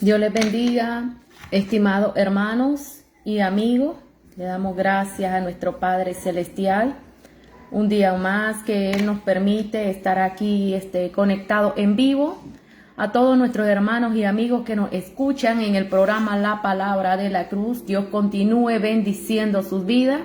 Dios les bendiga, estimados hermanos y amigos. Le damos gracias a nuestro Padre Celestial. Un día más que Él nos permite estar aquí conectados en vivo. A todos nuestros hermanos y amigos que nos escuchan en el programa La Palabra de la Cruz, Dios continúe bendiciendo sus vidas.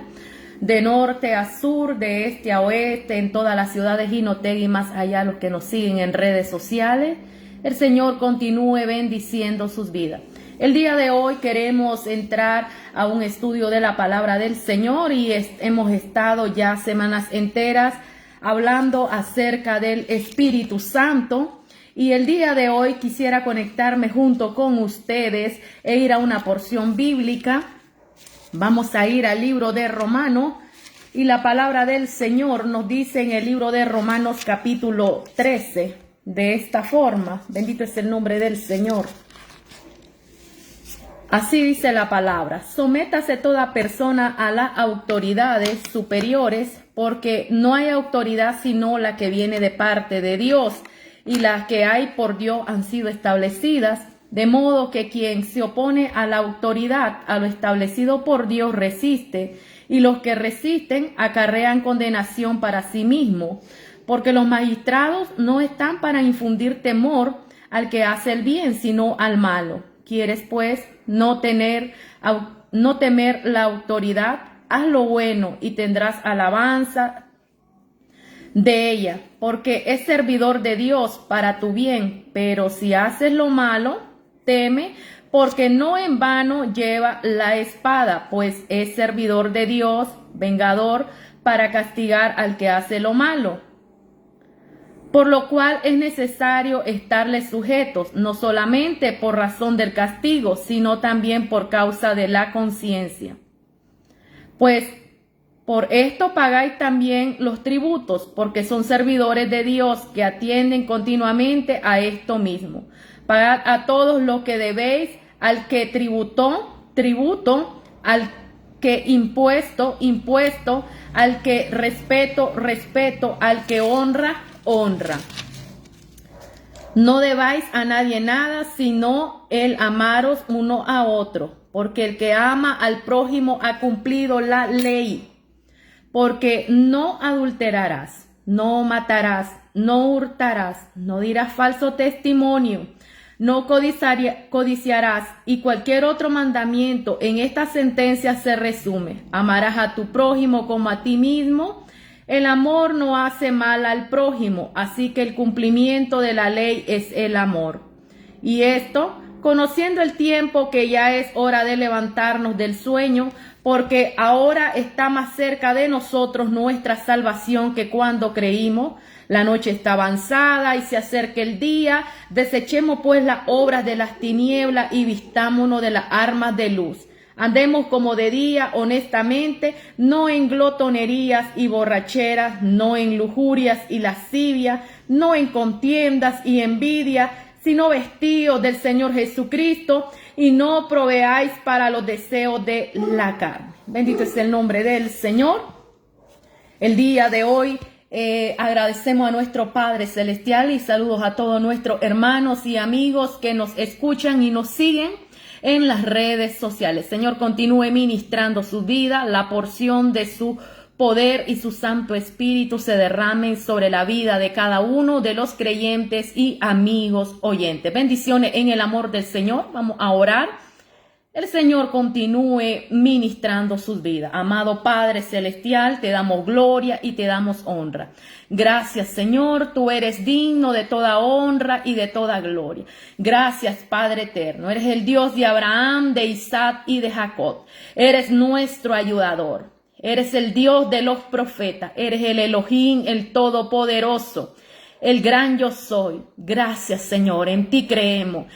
De norte a sur, de este a oeste, en todas las ciudades de Jinotega y más allá, los que nos siguen en redes sociales. El Señor continúe bendiciendo sus vidas. El día de hoy queremos entrar a un estudio de la palabra del Señor y hemos estado ya semanas enteras hablando acerca del Espíritu Santo. Y el día de hoy quisiera conectarme junto con ustedes e ir a una porción bíblica. Vamos a ir al libro de Romanos y la palabra del Señor nos dice en el libro de Romanos capítulo 13. De esta forma, bendito es el nombre del Señor. Así dice la palabra: sométase toda persona a las autoridades superiores, porque no hay autoridad sino la que viene de parte de Dios, y las que hay por Dios han sido establecidas, de modo que quien se opone a la autoridad, a lo establecido por Dios, resiste, y los que resisten acarrean condenación para sí mismos. Porque los magistrados no están para infundir temor al que hace el bien, sino al malo. ¿Quieres, pues, no temer la autoridad? Haz lo bueno y tendrás alabanza de ella, porque es servidor de Dios para tu bien. Pero si haces lo malo, teme, porque no en vano lleva la espada, pues es servidor de Dios, vengador, para castigar al que hace lo malo. Por lo cual es necesario estarles sujetos, no solamente por razón del castigo, sino también por causa de la conciencia. Pues por esto pagáis también los tributos, porque son servidores de Dios que atienden continuamente a esto mismo. Pagad a todos lo que debéis, al que tributo, al que impuesto, al que respeto, al que honra, honra. No debáis a nadie nada, sino el amaros uno a otro, porque el que ama al prójimo ha cumplido la ley. Porque no adulterarás, no matarás, no hurtarás, no dirás falso testimonio, no codiciarás, y cualquier otro mandamiento en esta sentencia se resume: amarás a tu prójimo como a ti mismo. El amor no hace mal al prójimo, así que el cumplimiento de la ley es el amor. Y esto, conociendo el tiempo, que ya es hora de levantarnos del sueño, porque ahora está más cerca de nosotros nuestra salvación que cuando creímos. La noche está avanzada y se acerca el día. Desechemos pues las obras de las tinieblas y vistámonos de las armas de luz. Andemos como de día, honestamente, no en glotonerías y borracheras, no en lujurias y lascivias, no en contiendas y envidia, sino vestidos del Señor Jesucristo, y no proveáis para los deseos de la carne. Bendito es el nombre del Señor. El día de hoy agradecemos a nuestro Padre Celestial y saludos a todos nuestros hermanos y amigos que nos escuchan y nos siguen en las redes sociales. Señor, continúe ministrando su vida, la porción de su poder y su Santo Espíritu se derramen sobre la vida de cada uno de los creyentes y amigos oyentes. Bendiciones en el amor del Señor. Vamos a orar. El Señor continúe ministrando sus vidas. Amado Padre Celestial, te damos gloria y te damos honra. Gracias, Señor, tú eres digno de toda honra y de toda gloria. Gracias, Padre eterno. Eres el Dios de Abraham, de Isaac y de Jacob. Eres nuestro ayudador. Eres el Dios de los profetas. Eres el Elohim, el Todopoderoso, el gran yo soy. Gracias, Señor, en ti creemos,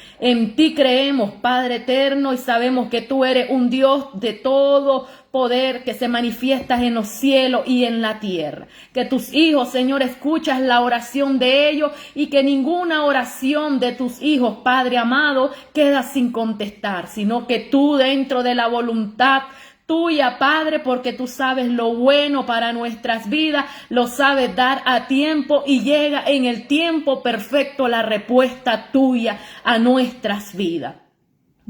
Padre eterno, y sabemos que tú eres un Dios de todo poder que se manifiesta en los cielos y en la tierra. Que tus hijos, Señor, escuchas la oración de ellos y que ninguna oración de tus hijos, Padre amado, queda sin contestar, sino que tú, dentro de la voluntad tuya, Padre, porque tú sabes lo bueno para nuestras vidas, lo sabes dar a tiempo y llega en el tiempo perfecto la respuesta tuya a nuestras vidas.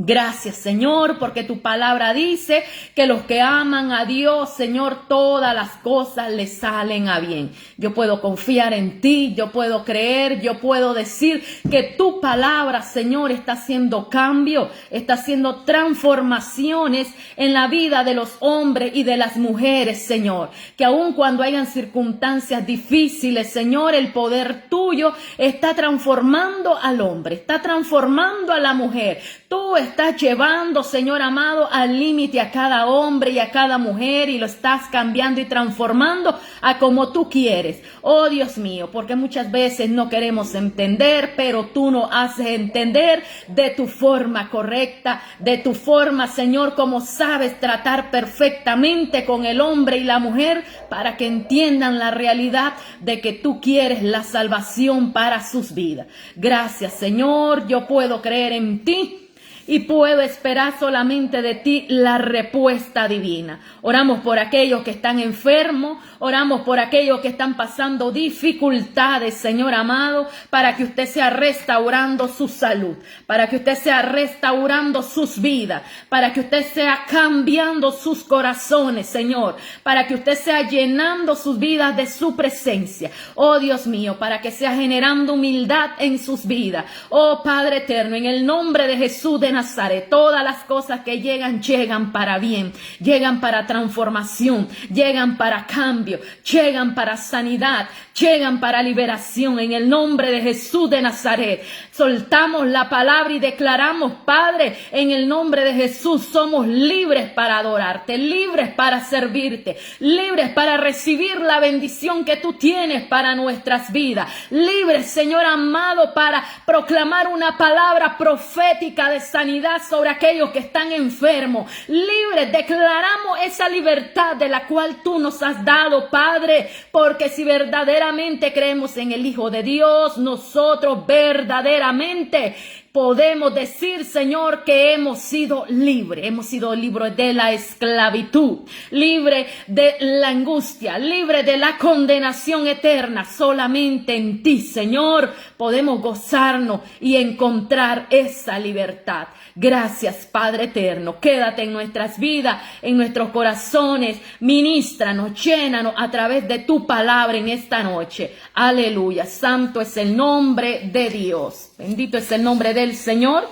Gracias, Señor, porque tu palabra dice que los que aman a Dios, Señor, todas las cosas les salen a bien. Yo puedo confiar en ti, yo puedo creer, yo puedo decir que tu palabra, Señor, está haciendo cambio, está haciendo transformaciones en la vida de los hombres y de las mujeres, Señor. Que aun cuando hayan circunstancias difíciles, Señor, el poder tuyo está transformando al hombre, está transformando a la mujer. Tú estás llevando, Señor amado, al límite a cada hombre y a cada mujer y lo estás cambiando y transformando a como tú quieres. Oh Dios mío, porque muchas veces no queremos entender, pero tú nos haces entender de tu forma correcta, de tu forma, Señor, como sabes tratar perfectamente con el hombre y la mujer para que entiendan la realidad de que tú quieres la salvación para sus vidas. Gracias, Señor, yo puedo creer en ti. Y puedo esperar solamente de ti la respuesta divina. Oramos por aquellos que están enfermos, oramos por aquellos que están pasando dificultades, Señor amado, para que usted sea restaurando su salud, para que usted sea restaurando sus vidas, para que usted sea cambiando sus corazones, Señor, para que usted sea llenando sus vidas de su presencia. Oh Dios mío, para que sea generando humildad en sus vidas. Oh Padre eterno, en el nombre de Jesús de Nazaret, todas las cosas que llegan para bien, llegan para transformación, llegan para cambio, llegan para sanidad, llegan para liberación. En el nombre de Jesús de Nazaret, soltamos la palabra y declaramos, Padre, en el nombre de Jesús, somos libres para adorarte, libres para servirte, libres para recibir la bendición que tú tienes para nuestras vidas, libres, Señor amado, para proclamar una palabra profética de sanidad sobre aquellos que están enfermos. Libres, declaramos esa libertad de la cual tú nos has dado, Padre, porque si verdaderamente creemos en el Hijo de Dios, nosotros verdaderamente podemos decir, Señor, que hemos sido libres de la esclavitud, libres de la angustia, libres de la condenación eterna. Solamente en ti, Señor, podemos gozarnos y encontrar esa libertad. Gracias, Padre eterno. Quédate en nuestras vidas, en nuestros corazones. Ministranos, llénanos a través de tu palabra en esta noche. Aleluya. Santo es el nombre de Dios. Bendito es el nombre del Señor.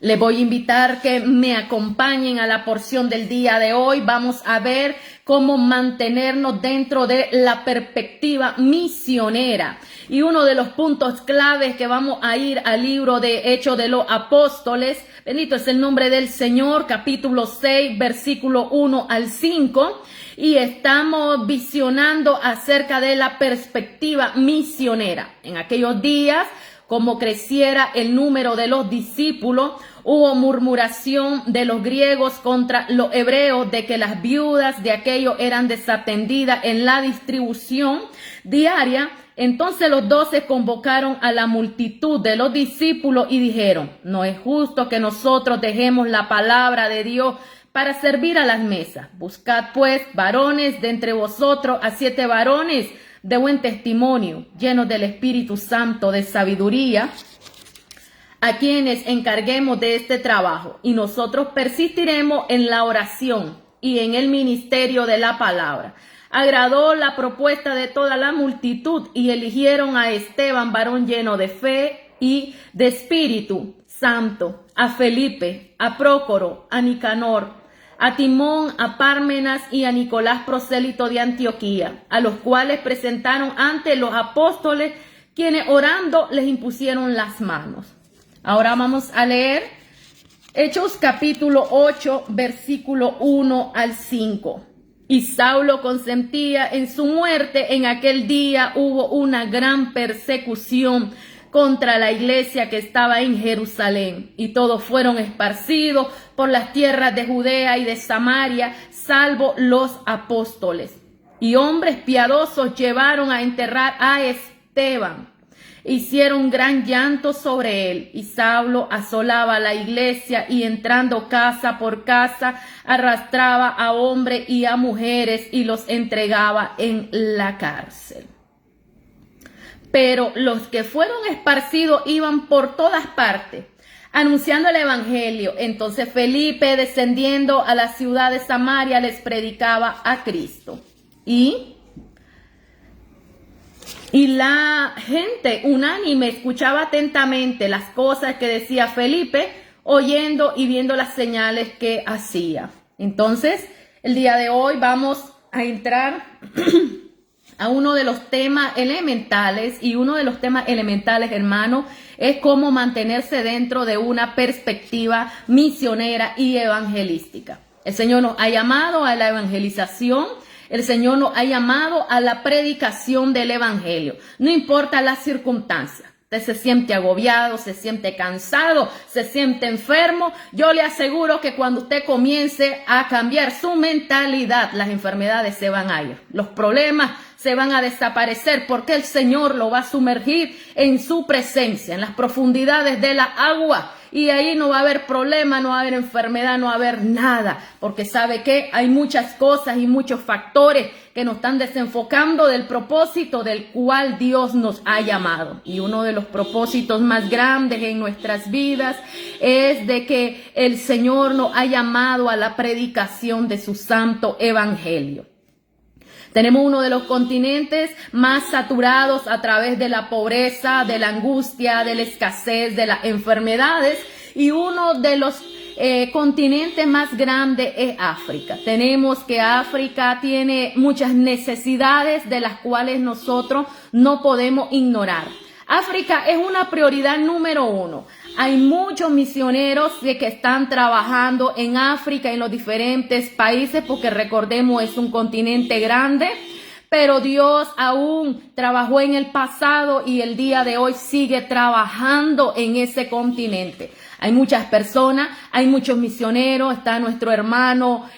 Les voy a invitar que me acompañen a la porción del día de hoy. Vamos a ver cómo mantenernos dentro de la perspectiva misionera. Y uno de los puntos claves que vamos a ir al libro de Hechos de los Apóstoles, bendito es el nombre del Señor, capítulo 6, versículo 1 al 5. Y estamos visionando acerca de la perspectiva misionera. En aquellos días, como creciera el número de los discípulos, hubo murmuración de los griegos contra los hebreos de que las viudas de aquellos eran desatendidas en la distribución diaria. Entonces los 12 convocaron a la multitud de los discípulos y dijeron: no es justo que nosotros dejemos la palabra de Dios para servir a las mesas. Buscad pues varones de entre vosotros a 7 varones de buen testimonio, llenos del Espíritu Santo, de sabiduría, a quienes encarguemos de este trabajo, y nosotros persistiremos en la oración y en el ministerio de la palabra. Agradó la propuesta de toda la multitud y eligieron a Esteban, varón lleno de fe y de Espíritu Santo, a Felipe, a Prócoro, a Nicanor, a Timón, a Pármenas y a Nicolás, prosélito de Antioquía, a los cuales presentaron ante los apóstoles, quienes orando les impusieron las manos. Ahora vamos a leer Hechos capítulo 8, versículo 1 al 5. Y Saulo consentía en su muerte. En aquel día hubo una gran persecución contra la iglesia que estaba en Jerusalén, y todos fueron esparcidos por las tierras de Judea y de Samaria, salvo los apóstoles. Y hombres piadosos llevaron a enterrar a Esteban. Hicieron gran llanto sobre él, y Saulo asolaba la iglesia y entrando casa por casa arrastraba a hombres y a mujeres y los entregaba en la cárcel. Pero los que fueron esparcidos iban por todas partes, anunciando el evangelio. Entonces Felipe, descendiendo a la ciudad de Samaria, les predicaba a Cristo. Y la gente unánime escuchaba atentamente las cosas que decía Felipe, oyendo y viendo las señales que hacía. Entonces, el día de hoy vamos a entrar a uno de los temas elementales, y uno de los temas elementales, hermano, es cómo mantenerse dentro de una perspectiva misionera y evangelística. El Señor nos ha llamado a la evangelización. El Señor nos ha llamado a la predicación del evangelio. No importa las circunstancias. Usted se siente agobiado, se siente cansado, se siente enfermo. Yo le aseguro que cuando usted comience a cambiar su mentalidad, las enfermedades se van a ir. Los problemas se van a desaparecer porque el Señor lo va a sumergir en su presencia, en las profundidades de la agua. Y ahí no va a haber problema, no va a haber enfermedad, no va a haber nada. Porque sabe que hay muchas cosas y muchos factores que nos están desenfocando del propósito del cual Dios nos ha llamado. Y uno de los propósitos más grandes en nuestras vidas es de que el Señor nos ha llamado a la predicación de su santo evangelio. Tenemos uno de los continentes más saturados a través de la pobreza, de la angustia, de la escasez, de las enfermedades, y uno de los continentes más grandes es África. Tenemos que África tiene muchas necesidades de las cuales nosotros no podemos ignorar. África es una prioridad número uno. Hay muchos misioneros que están trabajando en África, en los diferentes países, porque recordemos, es un continente grande, pero Dios aún trabajó en el pasado y el día de hoy sigue trabajando en ese continente. Hay muchas personas, hay muchos misioneros, está nuestro hermano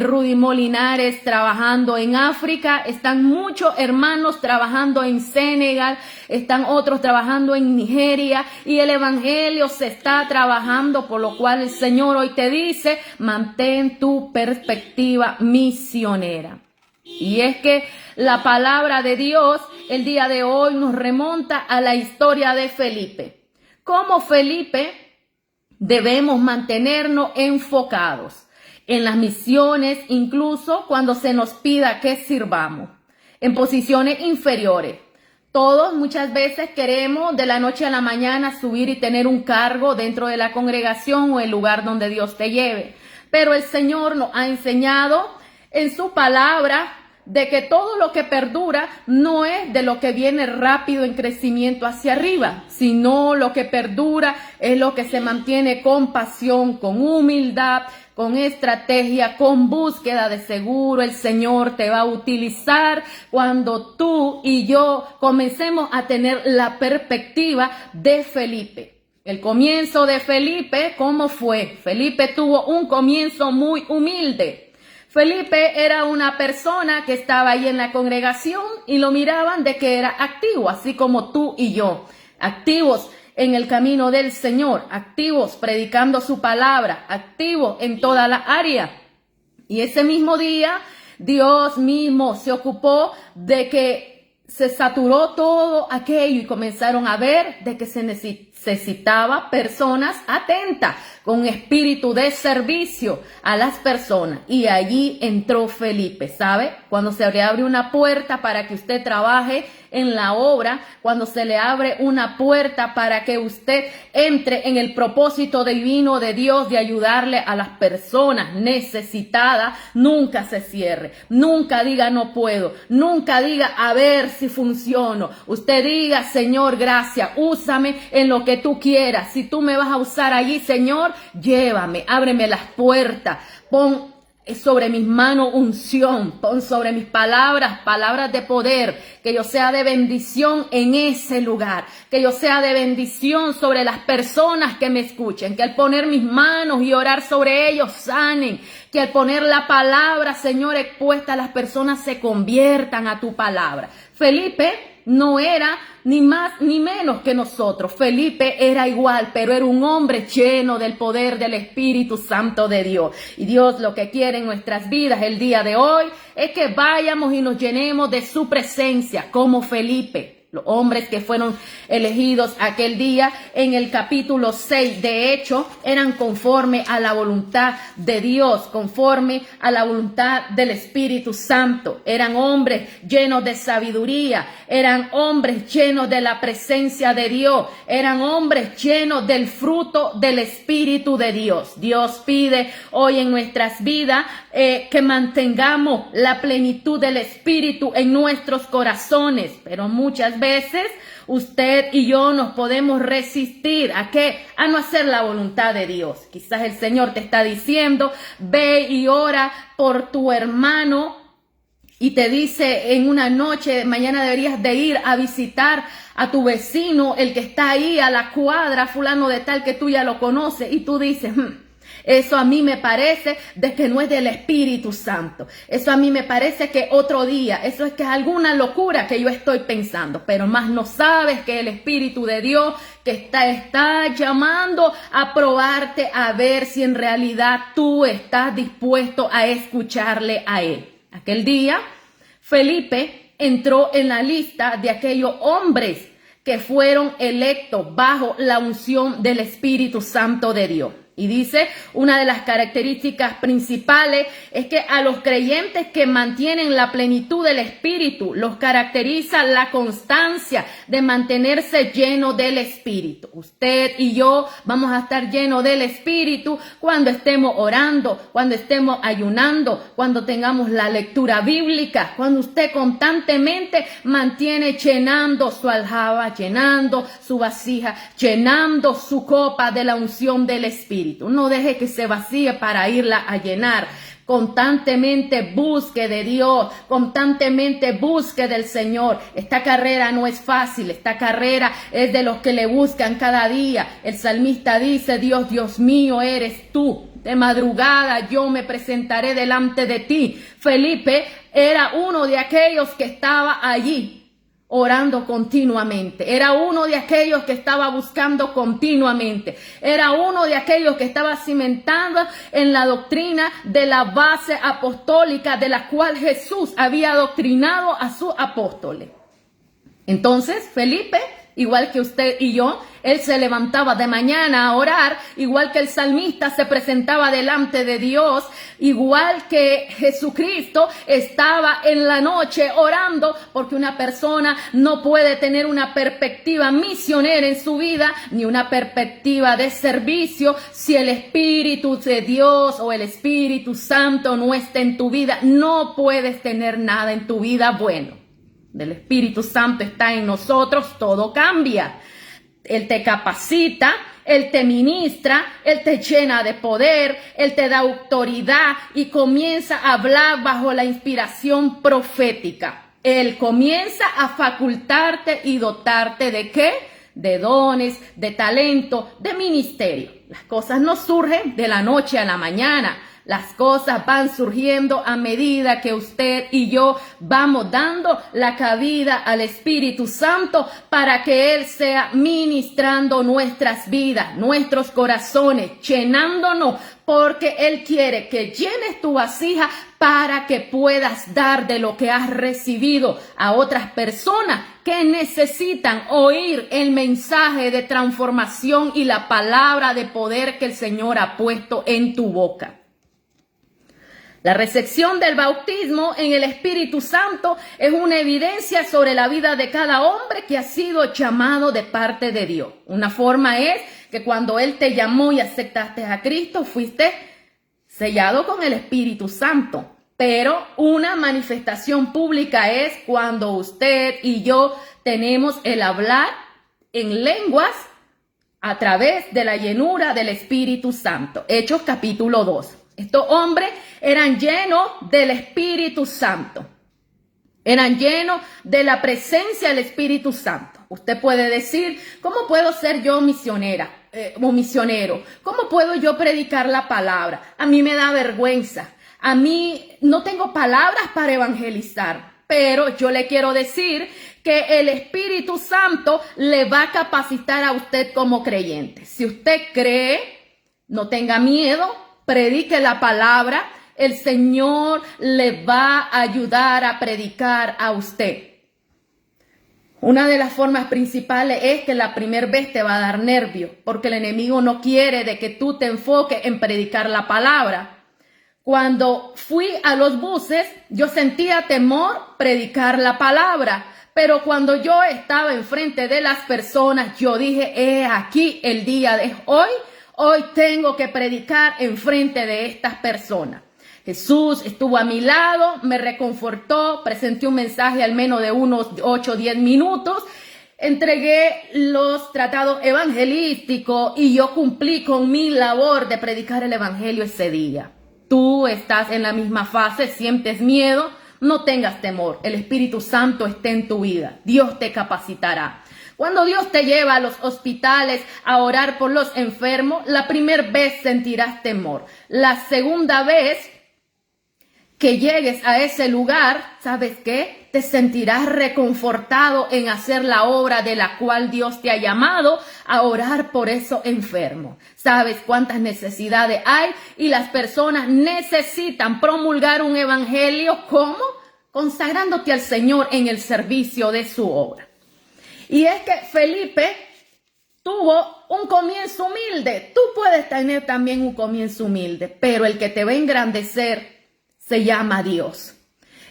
Rudy Molinares trabajando en África, están muchos hermanos trabajando en Senegal, están otros trabajando en Nigeria, y el evangelio se está trabajando, por lo cual el Señor hoy te dice, mantén tu perspectiva misionera. Y es que la palabra de Dios el día de hoy nos remonta a la historia de Felipe. Como Felipe debemos mantenernos enfocados en las misiones, incluso cuando se nos pida que sirvamos en posiciones inferiores. Todos muchas veces queremos de la noche a la mañana subir y tener un cargo dentro de la congregación o el lugar donde Dios te lleve. Pero el Señor nos ha enseñado en su palabra de que todo lo que perdura no es de lo que viene rápido en crecimiento hacia arriba, sino lo que perdura es lo que se mantiene con pasión, con humildad, con estrategia, con búsqueda de seguro. El Señor te va a utilizar cuando tú y yo comencemos a tener la perspectiva de Felipe. El comienzo de Felipe, ¿cómo fue? Felipe tuvo un comienzo muy humilde. Felipe era una persona que estaba ahí en la congregación y lo miraban de que era activo, así como tú y yo, activos en el camino del Señor, activos predicando su palabra, activos en toda la área. Y ese mismo día, Dios mismo se ocupó de que se saturó todo aquello y comenzaron a ver de que se necesitaba personas atentas, con espíritu de servicio a las personas. Y allí entró Felipe, ¿sabe? Cuando se le abre una puerta para que usted trabaje en la obra, cuando se le abre una puerta para que usted entre en el propósito divino de Dios de ayudarle a las personas necesitadas, nunca se cierre, nunca diga no puedo, nunca diga a ver si funciono. Usted diga, Señor, gracias, úsame en lo que tú quieras. Si tú me vas a usar allí, Señor, llévame, ábreme las puertas, pon sobre mis manos unción, pon sobre mis palabras, palabras de poder, que yo sea de bendición en ese lugar, que yo sea de bendición sobre las personas que me escuchen, que al poner mis manos y orar sobre ellos sanen, que al poner la palabra, Señor, expuesta, las personas se conviertan a tu palabra. Felipe no era ni más ni menos que nosotros. Felipe era igual, pero era un hombre lleno del poder del Espíritu Santo de Dios. Y Dios lo que quiere en nuestras vidas el día de hoy es que vayamos y nos llenemos de su presencia como Felipe. Los hombres que fueron elegidos aquel día en el capítulo 6, de hecho, eran conforme a la voluntad de Dios, conforme a la voluntad del Espíritu Santo. Eran hombres llenos de sabiduría, eran hombres llenos de la presencia de Dios, eran hombres llenos del fruto del Espíritu de Dios. Dios pide hoy en nuestras vidas que mantengamos la plenitud del Espíritu en nuestros corazones, pero muchas veces usted y yo nos podemos resistir ¿a qué? A no hacer la voluntad de Dios. Quizás el Señor te está diciendo, ve y ora por tu hermano, y te dice en una noche, mañana deberías de ir a visitar a tu vecino, el que está ahí a la cuadra, fulano de tal, que tú ya lo conoces, y tú dices, eso a mí me parece de que no es del Espíritu Santo. Eso a mí me parece que otro día, eso es que es alguna locura que yo estoy pensando, pero más no sabes que el Espíritu de Dios que está llamando a probarte a ver si en realidad tú estás dispuesto a escucharle a Él. Aquel día, Felipe entró en la lista de aquellos hombres que fueron electos bajo la unción del Espíritu Santo de Dios. Y dice, una de las características principales es que a los creyentes que mantienen la plenitud del Espíritu los caracteriza la constancia de mantenerse lleno del Espíritu. Usted y yo vamos a estar llenos del Espíritu cuando estemos orando, cuando estemos ayunando, cuando tengamos la lectura bíblica, cuando usted constantemente mantiene llenando su aljaba, llenando su vasija, llenando su copa de la unción del Espíritu. No deje que se vacíe para irla a llenar. Constantemente busque de Dios, constantemente busque del Señor. Esta carrera no es fácil, esta carrera es de los que le buscan cada día. El salmista dice, Dios, Dios mío, eres tú. De madrugada yo me presentaré delante de ti. Felipe era uno de aquellos que estaba allí orando continuamente. Era uno de aquellos que estaba buscando continuamente. Era uno de aquellos que estaba cimentando en la doctrina de la base apostólica de la cual Jesús había adoctrinado a sus apóstoles. Entonces, Felipe, igual que usted y yo, él se levantaba de mañana a orar, igual que el salmista se presentaba delante de Dios, igual que Jesucristo estaba en la noche orando, porque una persona no puede tener una perspectiva misionera en su vida, ni una perspectiva de servicio, si el Espíritu de Dios o el Espíritu Santo no está en tu vida. No puedes tener nada en tu vida bueno. Del Espíritu Santo está en nosotros, todo cambia. Él te capacita, Él te ministra, Él te llena de poder, Él te da autoridad y comienza a hablar bajo la inspiración profética. Él comienza a facultarte y dotarte ¿de qué? De dones, de talento, de ministerio. Las cosas no surgen de la noche a la mañana. Las cosas van surgiendo a medida que usted y yo vamos dando la cabida al Espíritu Santo para que Él sea ministrando nuestras vidas, nuestros corazones, llenándonos, porque Él quiere que llenes tu vasija para que puedas dar de lo que has recibido a otras personas que necesitan oír el mensaje de transformación y la palabra de poder que el Señor ha puesto en tu boca. La recepción del bautismo en el Espíritu Santo es una evidencia sobre la vida de cada hombre que ha sido llamado de parte de Dios. Una forma es que cuando Él te llamó y aceptaste a Cristo, fuiste sellado con el Espíritu Santo. Pero una manifestación pública es cuando usted y yo tenemos el hablar en lenguas a través de la llenura del Espíritu Santo. Hechos capítulo 2. Estos hombres eran llenos del Espíritu Santo. Eran llenos de la presencia del Espíritu Santo. Usted puede decir, ¿cómo puedo ser yo misionera o misionero? ¿Cómo puedo yo predicar la palabra? A mí me da vergüenza. A mí no tengo palabras para evangelizar. Pero yo le quiero decir que el Espíritu Santo le va a capacitar a usted como creyente. Si usted cree, no tenga miedo. Predique la palabra, el Señor le va a ayudar a predicar a usted. Una de las formas principales es que la primera vez te va a dar nervio, porque el enemigo no quiere de que tú te enfoques en predicar la palabra. Cuando fui a los buses, yo sentía temor predicar la palabra, pero cuando yo estaba enfrente de las personas, yo dije, aquí el día de hoy tengo que predicar enfrente de estas personas. Jesús estuvo a mi lado, me reconfortó, presenté un mensaje al menos de unos 8 o 10 minutos, entregué los tratados evangelísticos y yo cumplí con mi labor de predicar el evangelio ese día. Tú estás en la misma fase, sientes miedo, no tengas temor, el Espíritu Santo está en tu vida, Dios te capacitará. Cuando Dios te lleva a los hospitales a orar por los enfermos, la primera vez sentirás temor, la segunda vez que llegues a ese lugar, ¿sabes qué? Te sentirás reconfortado en hacer la obra de la cual Dios te ha llamado a orar por esos enfermos. ¿Sabes cuántas necesidades hay? Y las personas necesitan promulgar un evangelio, ¿cómo? Consagrándote al Señor en el servicio de su obra. Y es que Felipe tuvo un comienzo humilde. Tú puedes tener también un comienzo humilde, pero el que te va a engrandecer se llama Dios.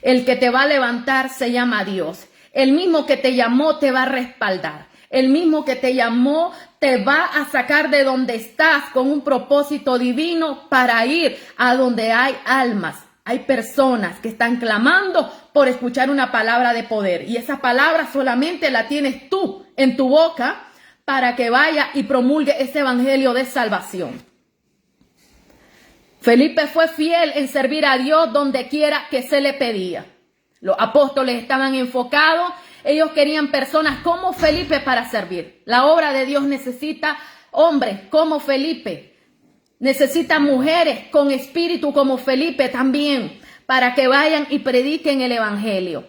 El que te va a levantar se llama Dios. El mismo que te llamó te va a respaldar. El mismo que te llamó te va a sacar de donde estás con un propósito divino para ir a donde hay almas. Hay personas que están clamando por escuchar una palabra de poder. Y esa palabra solamente la tienes tú en tu boca para que vaya y promulgue ese evangelio de salvación. Felipe fue fiel en servir a Dios donde quiera que se le pedía. Los apóstoles estaban enfocados, ellos querían personas como Felipe para servir. La obra de Dios necesita hombres como Felipe, necesita mujeres con espíritu como Felipe también, para que vayan y prediquen el evangelio.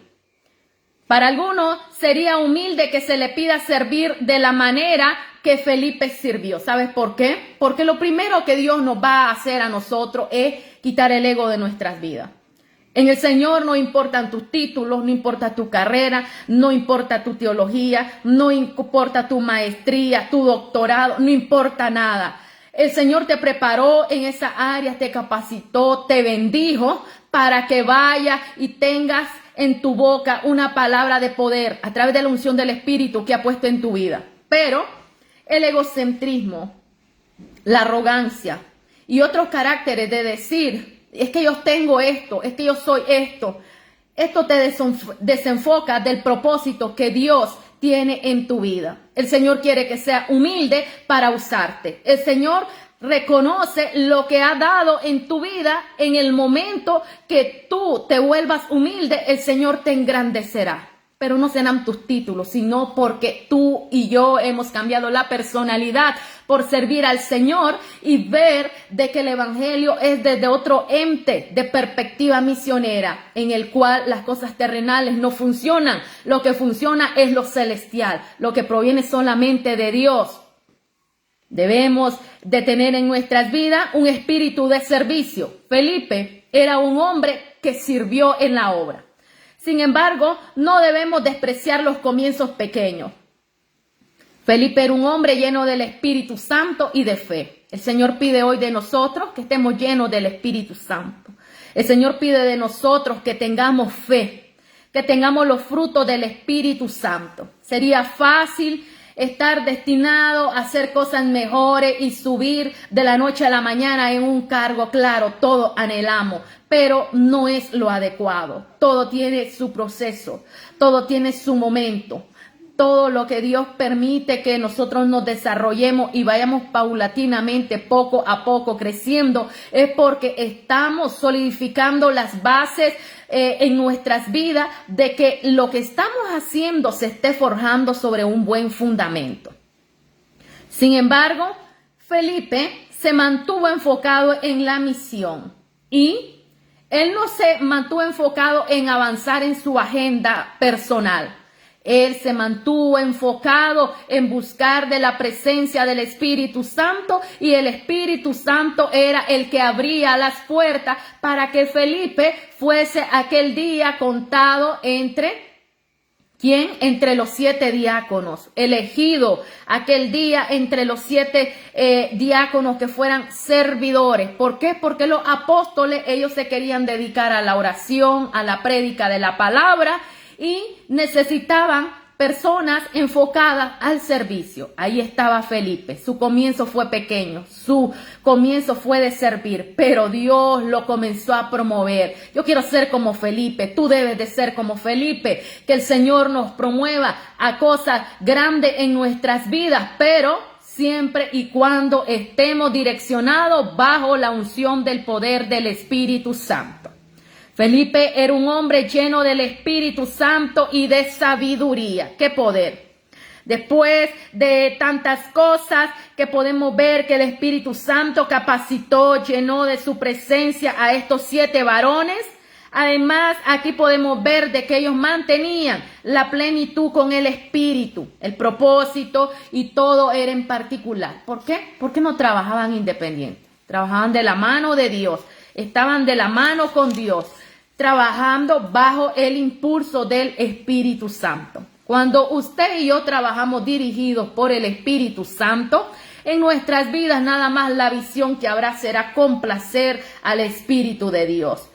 Para algunos sería humilde que se le pida servir de la manera que Felipe sirvió. ¿Sabes por qué? Porque lo primero que Dios nos va a hacer a nosotros es quitar el ego de nuestras vidas. En el Señor no importan tus títulos, no importa tu carrera, no importa tu teología, no importa tu maestría, tu doctorado, no importa nada. El Señor te preparó en esa área, te capacitó, te bendijo para que vayas y tengas en tu boca una palabra de poder a través de la unción del Espíritu que ha puesto en tu vida. Pero el egocentrismo, la arrogancia y otros caracteres de decir, es que yo tengo esto, es que yo soy esto, esto te desenfoca del propósito que Dios tiene en tu vida. El Señor quiere que seas humilde para usarte. El Señor reconoce lo que ha dado en tu vida. En el momento que tú te vuelvas humilde, el Señor te engrandecerá. Pero no serán tus títulos, sino porque tú y yo hemos cambiado la personalidad por servir al Señor y ver de que el evangelio es desde otro ente de perspectiva misionera, en el cual las cosas terrenales no funcionan. Lo que funciona es lo celestial, lo que proviene solamente de Dios. Debemos de tener en nuestras vidas un espíritu de servicio. Felipe era un hombre que sirvió en la obra. Sin embargo, no debemos despreciar los comienzos pequeños. Felipe era un hombre lleno del Espíritu Santo y de fe. El Señor pide hoy de nosotros que estemos llenos del Espíritu Santo. El Señor pide de nosotros que tengamos fe, que tengamos los frutos del Espíritu Santo. Sería fácil estar destinado a hacer cosas mejores y subir de la noche a la mañana en un cargo. Claro, todo anhelamos, pero no es lo adecuado. Todo tiene su proceso, todo tiene su momento. Todo lo que Dios permite que nosotros nos desarrollemos y vayamos paulatinamente, poco a poco creciendo, es porque estamos solidificando las bases en nuestras vidas de que lo que estamos haciendo se esté forjando sobre un buen fundamento. Sin embargo, Felipe se mantuvo enfocado en la misión y él no se mantuvo enfocado en avanzar en su agenda personal. Él se mantuvo enfocado en buscar de la presencia del Espíritu Santo y el Espíritu Santo era el que abría las puertas para que Felipe fuese aquel día contado entre ¿Quién? Entre los 7 diáconos, elegido aquel día entre los 7 diáconos que fueran servidores. ¿Por qué? Porque los apóstoles, ellos se querían dedicar a la oración, a la prédica de la palabra y necesitaban personas enfocadas al servicio. Ahí estaba Felipe. Su comienzo fue pequeño, su comienzo fue de servir, pero Dios lo comenzó a promover. Yo quiero ser como Felipe, tú debes de ser como Felipe, que el Señor nos promueva a cosas grandes en nuestras vidas, pero siempre y cuando estemos direccionados bajo la unción del poder del Espíritu Santo. Felipe era un hombre lleno del Espíritu Santo y de sabiduría. ¡Qué poder! Después de tantas cosas que podemos ver que el Espíritu Santo capacitó, llenó de su presencia a estos 7 varones. Además, aquí podemos ver de que ellos mantenían la plenitud con el Espíritu, el propósito y todo era en particular. ¿Por qué? Porque no trabajaban independientes, trabajaban de la mano de Dios, estaban de la mano con Dios, trabajando bajo el impulso del Espíritu Santo. Cuando usted y yo trabajamos dirigidos por el Espíritu Santo, en nuestras vidas nada más la visión que habrá será complacer al Espíritu de Dios.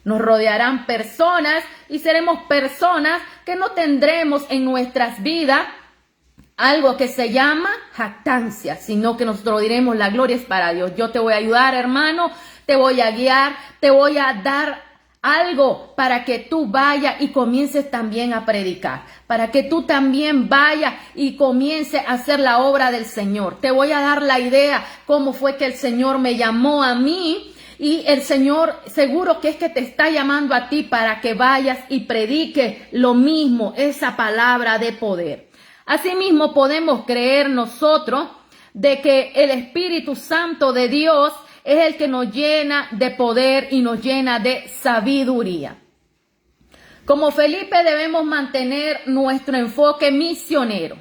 Nos rodearán personas y seremos personas que no tendremos en nuestras vidas algo que se llama jactancia, sino que nosotros diremos la gloria es para Dios. Yo te voy a ayudar, hermano, te voy a guiar, te voy a dar algo para que tú vayas y comiences también a predicar, para que tú también vayas y comiences a hacer la obra del Señor. Te voy a dar la idea cómo fue que el Señor me llamó a mí y el Señor seguro que es que te está llamando a ti para que vayas y prediques lo mismo, esa palabra de poder. Asimismo podemos creer nosotros de que el Espíritu Santo de Dios es el que nos llena de poder y nos llena de sabiduría. Como Felipe debemos mantener nuestro enfoque misionero,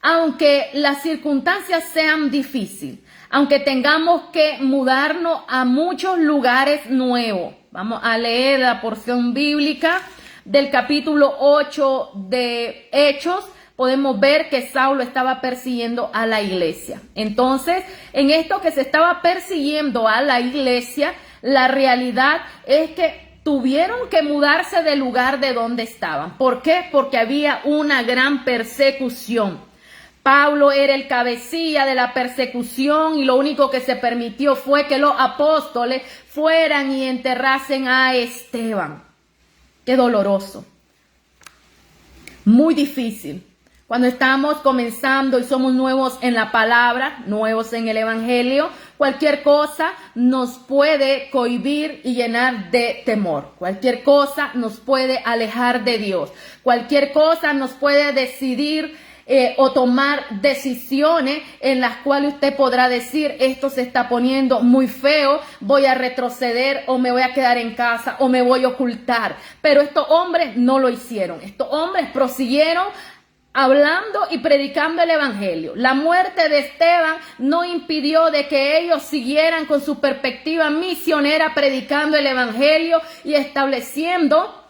aunque las circunstancias sean difíciles, aunque tengamos que mudarnos a muchos lugares nuevos. Vamos a leer la porción bíblica del capítulo 8 de Hechos. Podemos ver que Saulo estaba persiguiendo a la iglesia. Entonces, en esto que se estaba persiguiendo a la iglesia, la realidad es que tuvieron que mudarse del lugar de donde estaban. ¿Por qué? Porque había una gran persecución. Pablo era el cabecilla de la persecución y lo único que se permitió fue que los apóstoles fueran y enterrasen a Esteban. Qué doloroso. Muy difícil. Cuando estamos comenzando y somos nuevos en la palabra, nuevos en el evangelio, cualquier cosa nos puede cohibir y llenar de temor. Cualquier cosa nos puede alejar de Dios. Cualquier cosa nos puede decidir o tomar decisiones en las cuales usted podrá decir, esto se está poniendo muy feo, voy a retroceder o me voy a quedar en casa o me voy a ocultar. Pero estos hombres no lo hicieron. Estos hombres prosiguieron hablando y predicando el evangelio. La muerte de Esteban no impidió de que ellos siguieran con su perspectiva misionera predicando el evangelio y estableciendo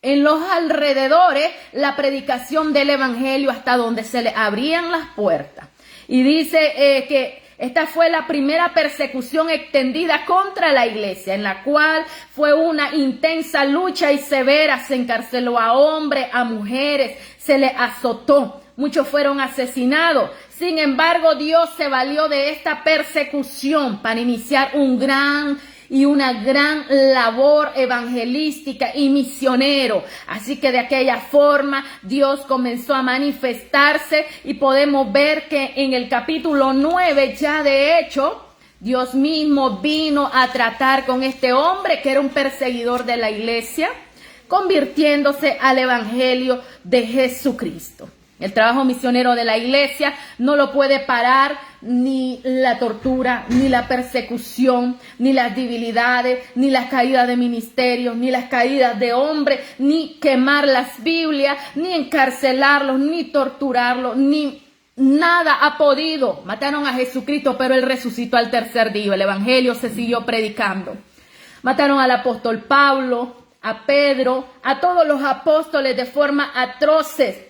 en los alrededores la predicación del evangelio hasta donde se le abrían las puertas. Y dice que esta fue la primera persecución extendida contra la iglesia, en la cual fue una intensa lucha y severa. Se encarceló a hombres, a mujeres, se les azotó. Muchos fueron asesinados. Sin embargo, Dios se valió de esta persecución para iniciar una gran labor evangelística y misionero. Así que de aquella forma Dios comenzó a manifestarse y podemos ver que en el capítulo 9 ya de hecho Dios mismo vino a tratar con este hombre que era un perseguidor de la iglesia, convirtiéndose al evangelio de Jesucristo. El trabajo misionero de la iglesia no lo puede parar ni la tortura, ni la persecución, ni las debilidades, ni las caídas de ministerios, ni las caídas de hombres, ni quemar las Biblias, ni encarcelarlos, ni torturarlos, ni nada ha podido. Mataron a Jesucristo, pero Él resucitó al tercer día. El evangelio se siguió predicando. Mataron al apóstol Pablo, a Pedro, a todos los apóstoles de forma atroces.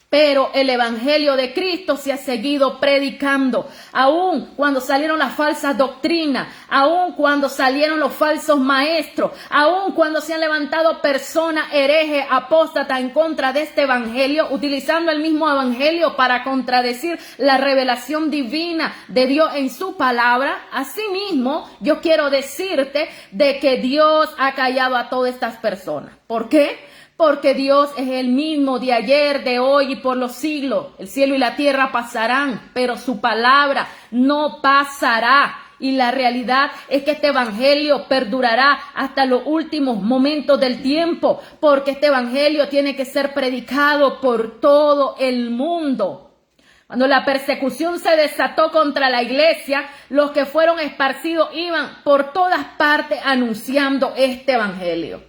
Pero el evangelio de Cristo se ha seguido predicando, aun cuando salieron las falsas doctrinas, aun cuando salieron los falsos maestros, aun cuando se han levantado personas herejes, apóstatas en contra de este evangelio, utilizando el mismo evangelio para contradecir la revelación divina de Dios en su palabra. Asimismo, yo quiero decirte de que Dios ha callado a todas estas personas. ¿Por qué? Porque Dios es el mismo de ayer, de hoy y por los siglos. El cielo y la tierra pasarán, pero su palabra no pasará. Y la realidad es que este evangelio perdurará hasta los últimos momentos del tiempo, porque este evangelio tiene que ser predicado por todo el mundo. Cuando la persecución se desató contra la iglesia, los que fueron esparcidos iban por todas partes anunciando este evangelio.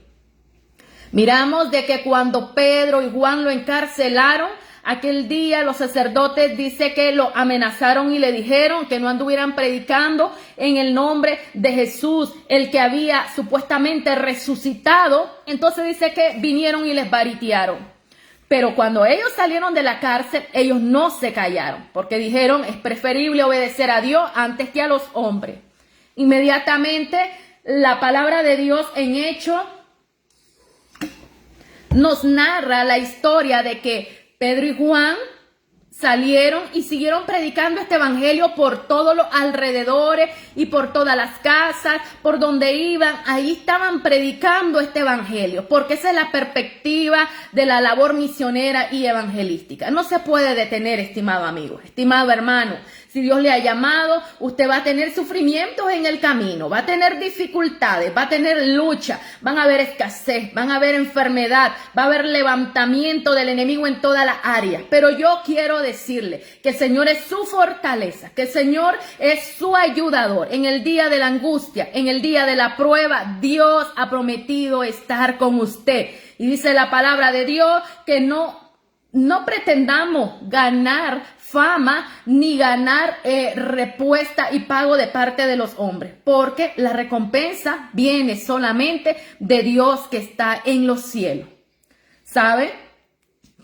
Miramos de que cuando Pedro y Juan lo encarcelaron, aquel día los sacerdotes dice que lo amenazaron y le dijeron que no anduvieran predicando en el nombre de Jesús, el que había supuestamente resucitado. Entonces dice que vinieron y les varitearon. Pero cuando ellos salieron de la cárcel, ellos no se callaron, porque dijeron, es preferible obedecer a Dios antes que a los hombres. Inmediatamente la palabra de Dios en Hechos nos narra la historia de que Pedro y Juan salieron y siguieron predicando este evangelio por todos los alrededores y por todas las casas, por donde iban. Ahí estaban predicando este evangelio, porque esa es la perspectiva de la labor misionera y evangelística. No se puede detener, estimado amigo, estimado hermano. Si Dios le ha llamado, usted va a tener sufrimientos en el camino, va a tener dificultades, va a tener lucha, van a haber escasez, van a haber enfermedad, va a haber levantamiento del enemigo en todas las áreas. Pero yo quiero decirle que el Señor es su fortaleza, que el Señor es su ayudador. En el día de la angustia, en el día de la prueba, Dios ha prometido estar con usted. Y dice la palabra de Dios que no pretendamos ganar fama ni ganar respuesta y pago de parte de los hombres, porque la recompensa viene solamente de Dios que está en los cielos. ¿Sabe?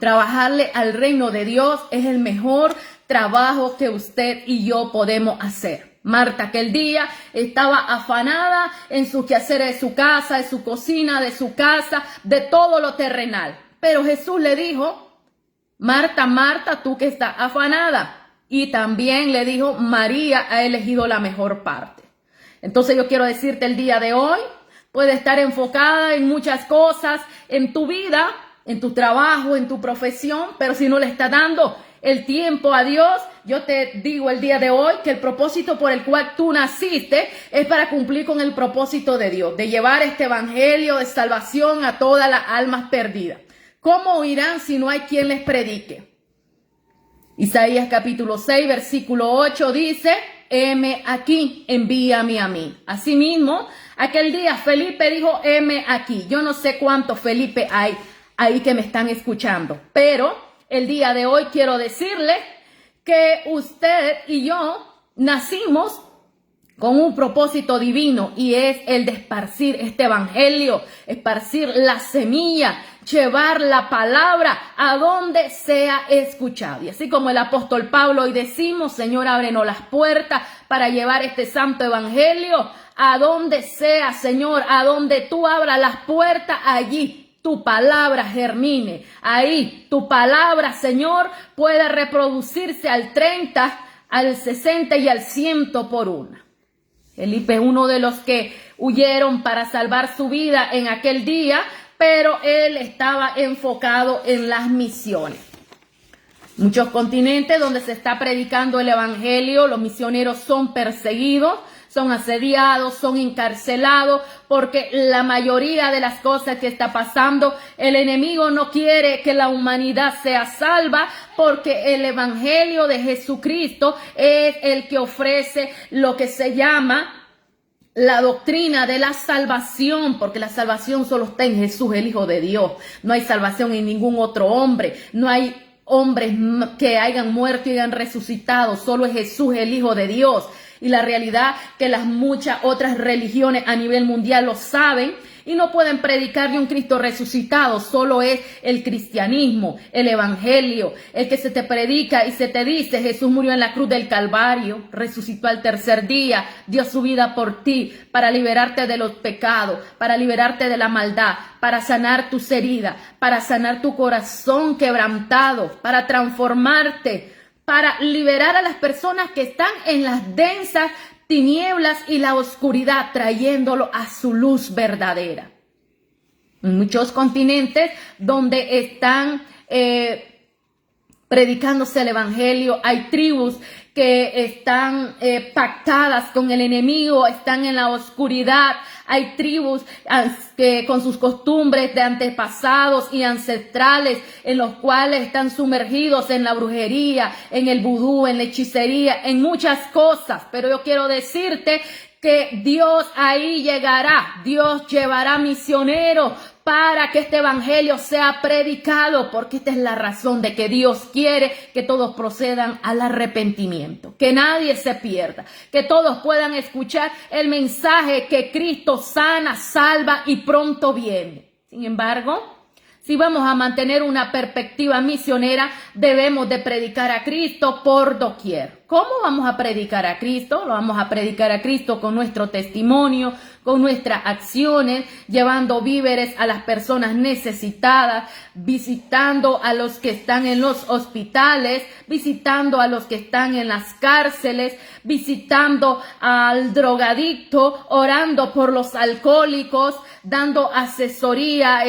Trabajarle al reino de Dios es el mejor trabajo que usted y yo podemos hacer. Marta aquel día estaba afanada en sus quehaceres de su casa, de su cocina, de su casa, de todo lo terrenal. Pero Jesús le dijo, Marta, Marta, tú que estás afanada. Y también le dijo, María ha elegido la mejor parte. Entonces yo quiero decirte el día de hoy, puede estar enfocada en muchas cosas en tu vida, en tu trabajo, en tu profesión, pero si no le estás dando el tiempo a Dios, yo te digo el día de hoy que el propósito por el cual tú naciste es para cumplir con el propósito de Dios, de llevar este evangelio de salvación a todas las almas perdidas. ¿Cómo oirán si no hay quien les predique? Isaías capítulo 6, versículo 8 dice, heme aquí, envíame a mí. Asimismo, aquel día Felipe dijo, heme aquí. Yo no sé cuántos Felipe hay ahí que me están escuchando, pero el día de hoy quiero decirle que usted y yo nacimos con un propósito divino y es el de esparcir este evangelio, esparcir la semilla, llevar la palabra a donde sea escuchado. Y así como el apóstol Pablo hoy decimos, Señor, ábrenos las puertas para llevar este santo evangelio a donde sea, Señor, a donde tú abras las puertas, allí tu palabra germine. Ahí tu palabra, Señor, puede reproducirse al 30, al 60 y al 100 por una. Felipe es uno de los que huyeron para salvar su vida en aquel día, pero él estaba enfocado en las misiones. Muchos continentes donde se está predicando el evangelio, los misioneros son perseguidos, son asediados, son encarcelados, porque la mayoría de las cosas que está pasando, el enemigo no quiere que la humanidad sea salva, porque el evangelio de Jesucristo es el que ofrece lo que se llama la doctrina de la salvación, porque la salvación solo está en Jesús, el Hijo de Dios. No hay salvación en ningún otro hombre, no hay hombres que hayan muerto y hayan resucitado, solo es Jesús, el Hijo de Dios. Y la realidad que las muchas otras religiones a nivel mundial lo saben, y no pueden predicar de un Cristo resucitado. Solo es el cristianismo, el evangelio, el que se te predica y se te dice: Jesús murió en la cruz del Calvario, resucitó al tercer día, dio su vida por ti para liberarte de los pecados, para liberarte de la maldad, para sanar tus heridas, para sanar tu corazón quebrantado, para transformarte, para liberar a las personas que están en las densas tinieblas y la oscuridad, trayéndolo a su luz verdadera. En muchos continentes donde están predicándose el evangelio, hay tribus que están pactadas con el enemigo, están en la oscuridad. Hay tribus que con sus costumbres de antepasados y ancestrales, en los cuales están sumergidos en la brujería, en el vudú, en la hechicería, en muchas cosas. Pero yo quiero decirte que Dios ahí llegará. Dios llevará misioneros para que este evangelio sea predicado, porque esta es la razón de que Dios quiere que todos procedan al arrepentimiento, que nadie se pierda, que todos puedan escuchar el mensaje que Cristo sana, salva y pronto viene. Sin embargo, si vamos a mantener una perspectiva misionera, debemos de predicar a Cristo por doquier. ¿Cómo vamos a predicar a Cristo? Lo vamos a predicar a Cristo con nuestro testimonio, con nuestras acciones, llevando víveres a las personas necesitadas, visitando a los que están en los hospitales, visitando a los que están en las cárceles, visitando al drogadicto, orando por los alcohólicos, dando asesoría,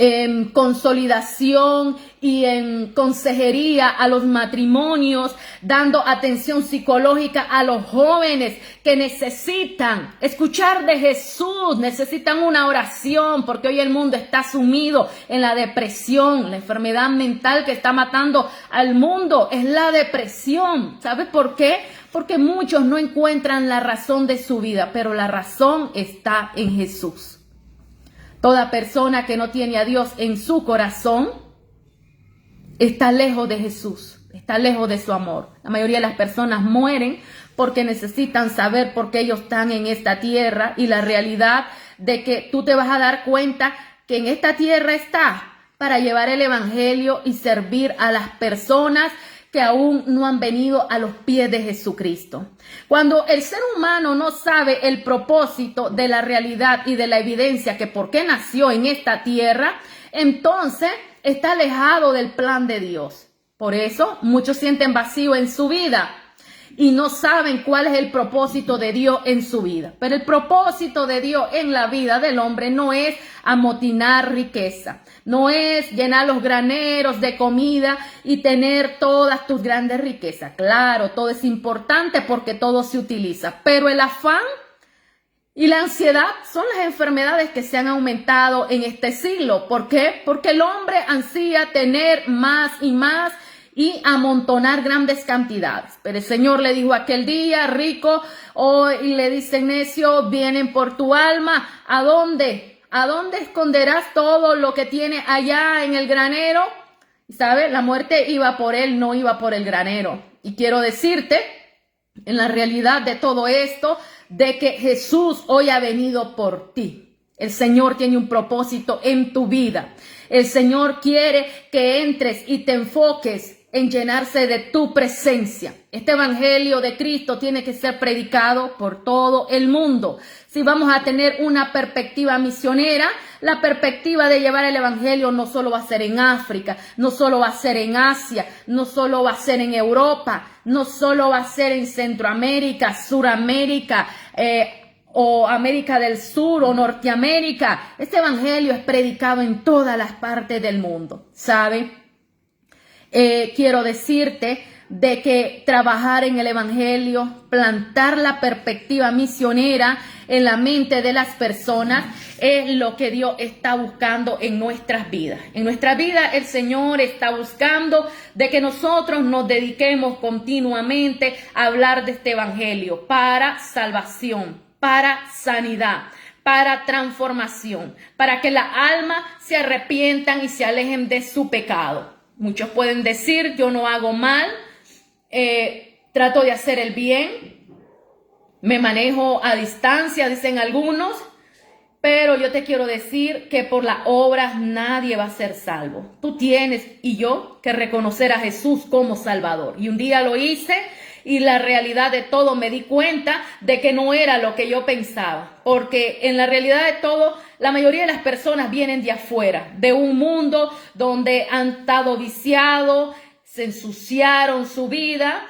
en consolidación y en consejería a los matrimonios, dando atención psicológica a los jóvenes que necesitan escuchar de Jesús, necesitan una oración, porque hoy el mundo está sumido en la depresión. La enfermedad mental que está matando al mundo es la depresión. ¿Sabes por qué? Porque muchos no encuentran la razón de su vida, pero la razón está en Jesús. Toda persona que no tiene a Dios en su corazón está lejos de Jesús, está lejos de su amor. La mayoría de las personas mueren porque necesitan saber por qué ellos están en esta tierra, y la realidad de que tú te vas a dar cuenta que en esta tierra está para llevar el evangelio y servir a las personas que aún no han venido a los pies de Jesucristo. Cuando el ser humano no sabe el propósito de la realidad y de la evidencia que por qué nació en esta tierra, entonces está alejado del plan de Dios. Por eso muchos sienten vacío en su vida y no saben cuál es el propósito de Dios en su vida. Pero el propósito de Dios en la vida del hombre no es amotinar riqueza, no es llenar los graneros de comida y tener todas tus grandes riquezas. Claro, todo es importante porque todo se utiliza, pero el afán y la ansiedad son las enfermedades que se han aumentado en este siglo. ¿Por qué? Porque el hombre ansía tener más y más y amontonar grandes cantidades. Pero el Señor le dijo aquel día: rico, y le dice: necio, vienen por tu alma. ¿A dónde? ¿A dónde esconderás todo lo que tiene allá en el granero? ¿Sabe? La muerte iba por él, no iba por el granero. Y quiero decirte, en la realidad de todo esto, de que Jesús hoy ha venido por ti. El Señor tiene un propósito en tu vida. El Señor quiere que entres y te enfoques en llenarse de tu presencia. Este evangelio de Cristo tiene que ser predicado por todo el mundo. Si vamos a tener una perspectiva misionera, la perspectiva de llevar el evangelio no solo va a ser en África, no solo va a ser en Asia, no solo va a ser en Europa, no solo va a ser en Centroamérica, Suramérica, o América del Sur o Norteamérica. Este evangelio es predicado en todas las partes del mundo, ¿sabe? Quiero decirte de que trabajar en el evangelio, plantar la perspectiva misionera en la mente de las personas es lo que Dios está buscando en nuestras vidas. En nuestra vida el Señor está buscando de que nosotros nos dediquemos continuamente a hablar de este evangelio para salvación, para sanidad, para transformación, para que las almas se arrepientan y se alejen de su pecado. Muchos pueden decir: yo no hago mal, trato de hacer el bien, me manejo a distancia, dicen algunos, Pero yo te quiero decir que por las obras nadie va a ser salvo. Tú tienes y yo que reconocer a Jesús como Salvador. Y un día lo hice y la realidad de todo me di cuenta de que no era lo que yo pensaba. Porque en la realidad de todo, la mayoría de las personas vienen de afuera, de un mundo donde han estado viciados, se ensuciaron su vida,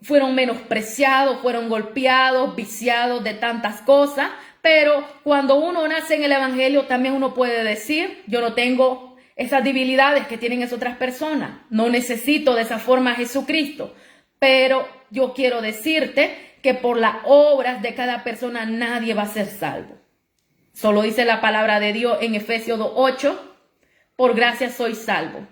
fueron menospreciados, fueron golpeados, viciados de tantas cosas. Pero cuando uno nace en el evangelio, también uno puede decir, yo no tengo esas debilidades que tienen esas otras personas. No necesito de esa forma a Jesucristo. Pero yo quiero decirte que por las obras de cada persona nadie va a ser salvo. Solo dice la palabra de Dios en Efesios 2:8, por gracia soy salvo.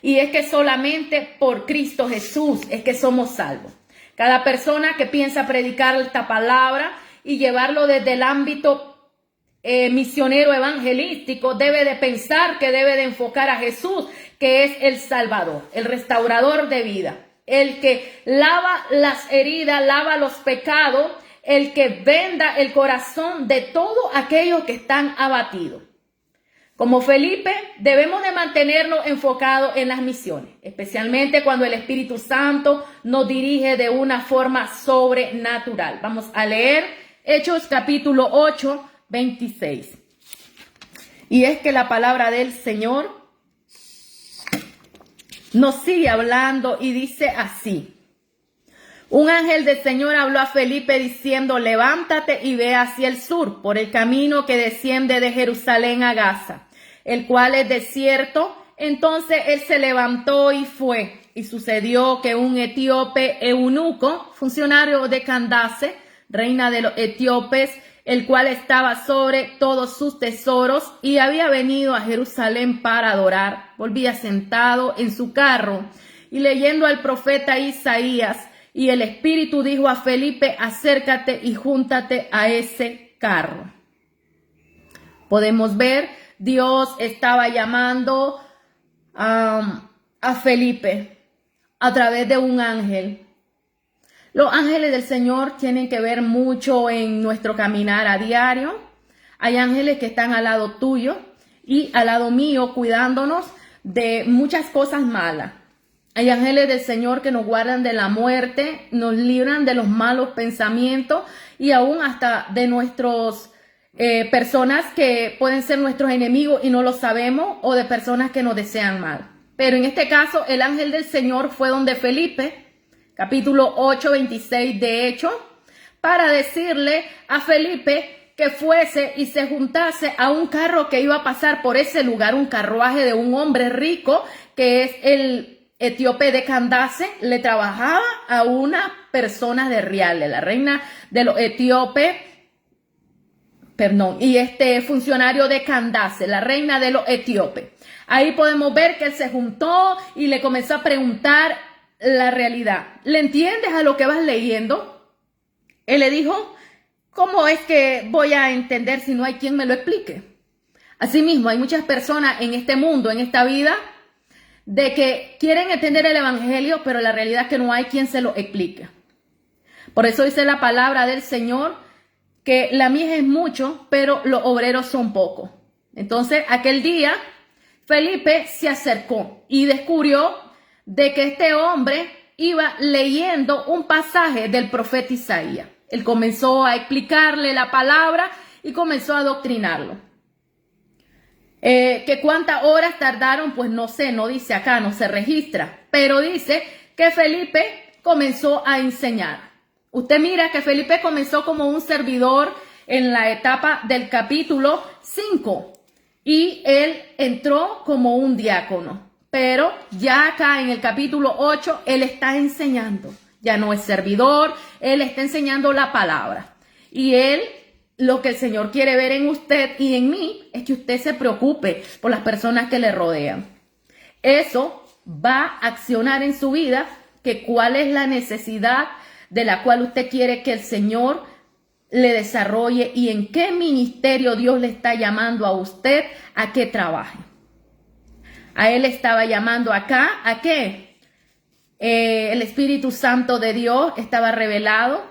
Y es que solamente por Cristo Jesús es que somos salvos. Cada persona que piensa predicar esta palabra y llevarlo desde el ámbito misionero evangelístico, debe de pensar que debe de enfocar a Jesús, que es el Salvador, el restaurador de vida, el que lava las heridas, lava los pecados, el que venda el corazón de todos aquellos que están abatidos. Como Felipe, debemos de mantenernos enfocados en las misiones, especialmente cuando el Espíritu Santo nos dirige de una forma sobrenatural. Vamos a leer Hechos capítulo 8, 26. Y es que la palabra del Señor nos sigue hablando y dice así. Un ángel del Señor habló a Felipe diciendo, levántate y ve hacia el sur, por el camino que desciende de Jerusalén a Gaza, el cual es desierto. Entonces él se levantó y fue. Y sucedió que un etíope eunuco, funcionario de Candace, reina de los etíopes, el cual estaba sobre todos sus tesoros y había venido a Jerusalén para adorar, volvía sentado en su carro y leyendo al profeta Isaías, y el Espíritu dijo a Felipe, acércate y júntate a ese carro. Podemos ver, Dios estaba llamando a Felipe a través de un ángel. Los ángeles del Señor tienen que ver mucho en nuestro caminar a diario. Hay ángeles que están al lado tuyo y al lado mío cuidándonos de muchas cosas malas. Hay ángeles del Señor que nos guardan de la muerte, nos libran de los malos pensamientos y aún hasta de nuestros personas que pueden ser nuestros enemigos y no lo sabemos, o de personas que nos desean mal. Pero en este caso, el ángel del Señor fue donde Felipe, capítulo 8, 26 de Hechos, para decirle a Felipe que fuese y se juntase a un carro que iba a pasar por ese lugar, un carruaje de un hombre rico, que es el etíope de Candace. Le trabajaba a una persona de reales, la reina de los etíopes, y este funcionario de Candace, la reina de los etíopes. Ahí podemos ver que él se juntó y le comenzó a preguntar la realidad. ¿Le entiendes a lo que vas leyendo? Él le dijo, ¿cómo es que voy a entender si no hay quien me lo explique? Asimismo, hay muchas personas en este mundo, en esta vida, de que quieren entender el evangelio, pero la realidad es que no hay quien se lo explique. Por eso dice la palabra del Señor que la mies es mucho, pero los obreros son pocos. Entonces, aquel día, Felipe se acercó y descubrió de que este hombre iba leyendo un pasaje del profeta Isaías. Él comenzó a explicarle la palabra y comenzó a adoctrinarlo. Que cuántas horas tardaron, pues no sé, no dice acá, no se registra, pero dice que Felipe comenzó a enseñar. Usted mira que Felipe comenzó como un servidor en la etapa del capítulo 5 y él entró como un diácono. Pero ya acá en el capítulo 8, él está enseñando. Ya no es servidor, él está enseñando la palabra. Y él, lo que el Señor quiere ver en usted y en mí, es que usted se preocupe por las personas que le rodean. Eso va a accionar en su vida, que cuál es la necesidad de la cual usted quiere que el Señor le desarrolle y en qué ministerio Dios le está llamando a usted a que trabaje. A él estaba llamando acá, ¿a qué? El Espíritu Santo de Dios estaba revelado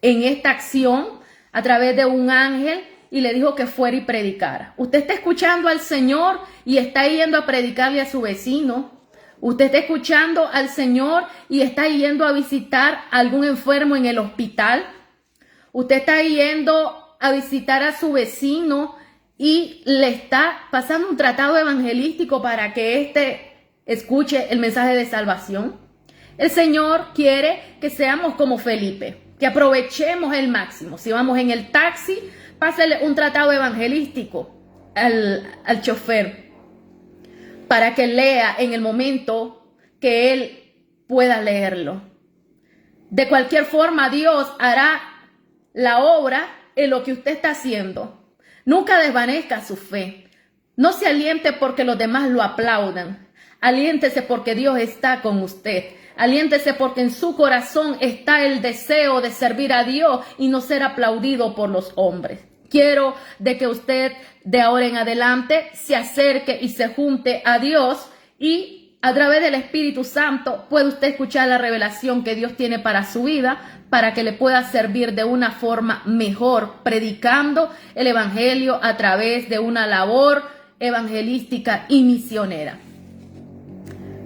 en esta acción a través de un ángel y le dijo que fuera y predicara. Usted está escuchando al Señor y está yendo a predicarle a su vecino. Usted está escuchando al Señor y está yendo a visitar a algún enfermo en el hospital. Usted está yendo a visitar a su vecino y le está pasando un tratado evangelístico para que éste escuche el mensaje de salvación. El Señor quiere que seamos como Felipe, que aprovechemos el máximo. Si vamos en el taxi, pásele un tratado evangelístico al chofer para que lea en el momento que él pueda leerlo. De cualquier forma, Dios hará la obra en lo que usted está haciendo. Nunca desvanezca su fe. No se aliente porque los demás lo aplaudan. Aliéntese porque Dios está con usted. Aliéntese porque en su corazón está el deseo de servir a Dios y no ser aplaudido por los hombres. Quiero de que usted de ahora en adelante se acerque y se junte a Dios y a través del Espíritu Santo puede usted escuchar la revelación que Dios tiene para su vida, para que le pueda servir de una forma mejor, predicando el Evangelio a través de una labor evangelística y misionera.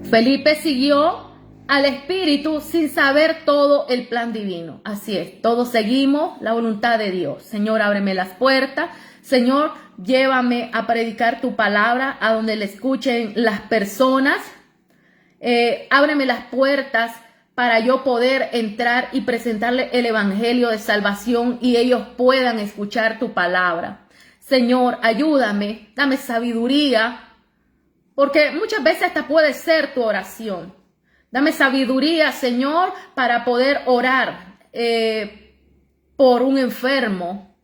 Felipe siguió al Espíritu sin saber todo el plan divino. Así es, todos seguimos la voluntad de Dios. Señor, ábreme las puertas. Señor, llévame a predicar tu palabra a donde le escuchen las personas. Ábreme las puertas para yo poder entrar y presentarle el evangelio de salvación y ellos puedan escuchar tu palabra. Señor, ayúdame, dame sabiduría, porque muchas veces hasta puede ser tu oración. Dame sabiduría, Señor, para poder orar por un enfermo.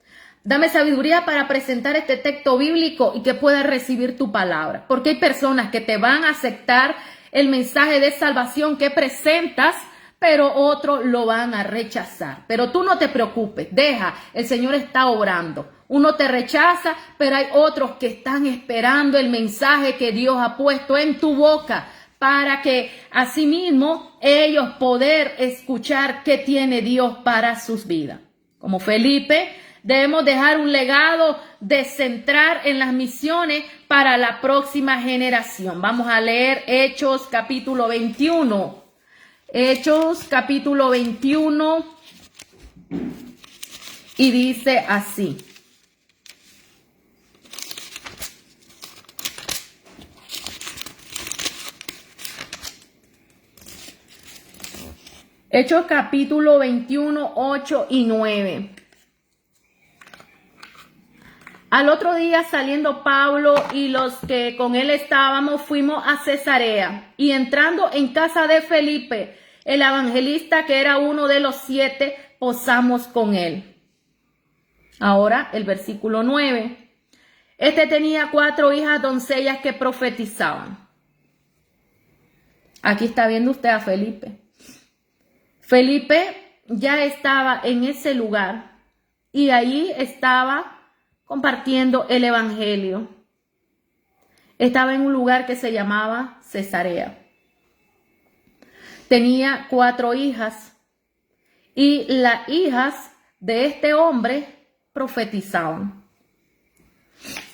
Dame sabiduría para presentar este texto bíblico y que pueda recibir tu palabra. Porque hay personas que te van a aceptar el mensaje de salvación que presentas, pero otros lo van a rechazar. Pero tú no te preocupes, deja, el Señor está obrando. Uno te rechaza, pero hay otros que están esperando el mensaje que Dios ha puesto en tu boca para que asimismo ellos poder escuchar qué tiene Dios para sus vidas. Como Felipe, debemos dejar un legado de centrar en las misiones para la próxima generación. Vamos a leer Hechos capítulo 21. Hechos capítulo 21 y dice así. Hechos capítulo 21, 8 y 9. Al otro día, saliendo Pablo y los que con él estábamos, fuimos a Cesarea. Y entrando en casa de Felipe, el evangelista, que era uno de los 7, posamos con él. Ahora el versículo 9. Este tenía 4 hijas doncellas que profetizaban. Aquí está viendo usted a Felipe. Felipe ya estaba en ese lugar y allí estaba compartiendo el evangelio. Estaba en un lugar que se llamaba Cesarea. Tenía 4 hijas y las hijas de este hombre profetizaban.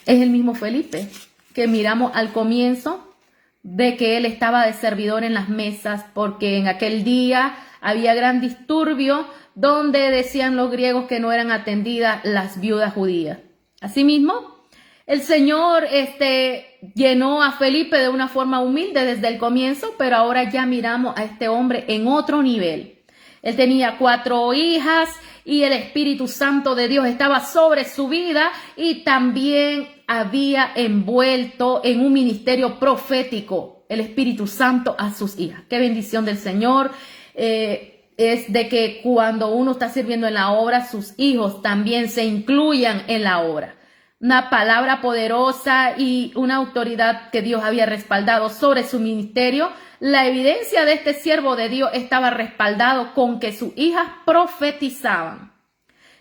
Es el mismo Felipe que miramos al comienzo de que él estaba de servidor en las mesas porque en aquel día había gran disturbio donde decían los griegos que no eran atendidas las viudas judías. Asimismo, el Señor llenó a Felipe de una forma humilde desde el comienzo, pero ahora ya miramos a este hombre en otro nivel. Él tenía 4 hijas y el Espíritu Santo de Dios estaba sobre su vida y también había envuelto en un ministerio profético el Espíritu Santo a sus hijas. Qué bendición del Señor. Es de que cuando uno está sirviendo en la obra, sus hijos también se incluyan en la obra. Una palabra poderosa y una autoridad que Dios había respaldado sobre su ministerio. La evidencia de este siervo de Dios estaba respaldado con que sus hijas profetizaban.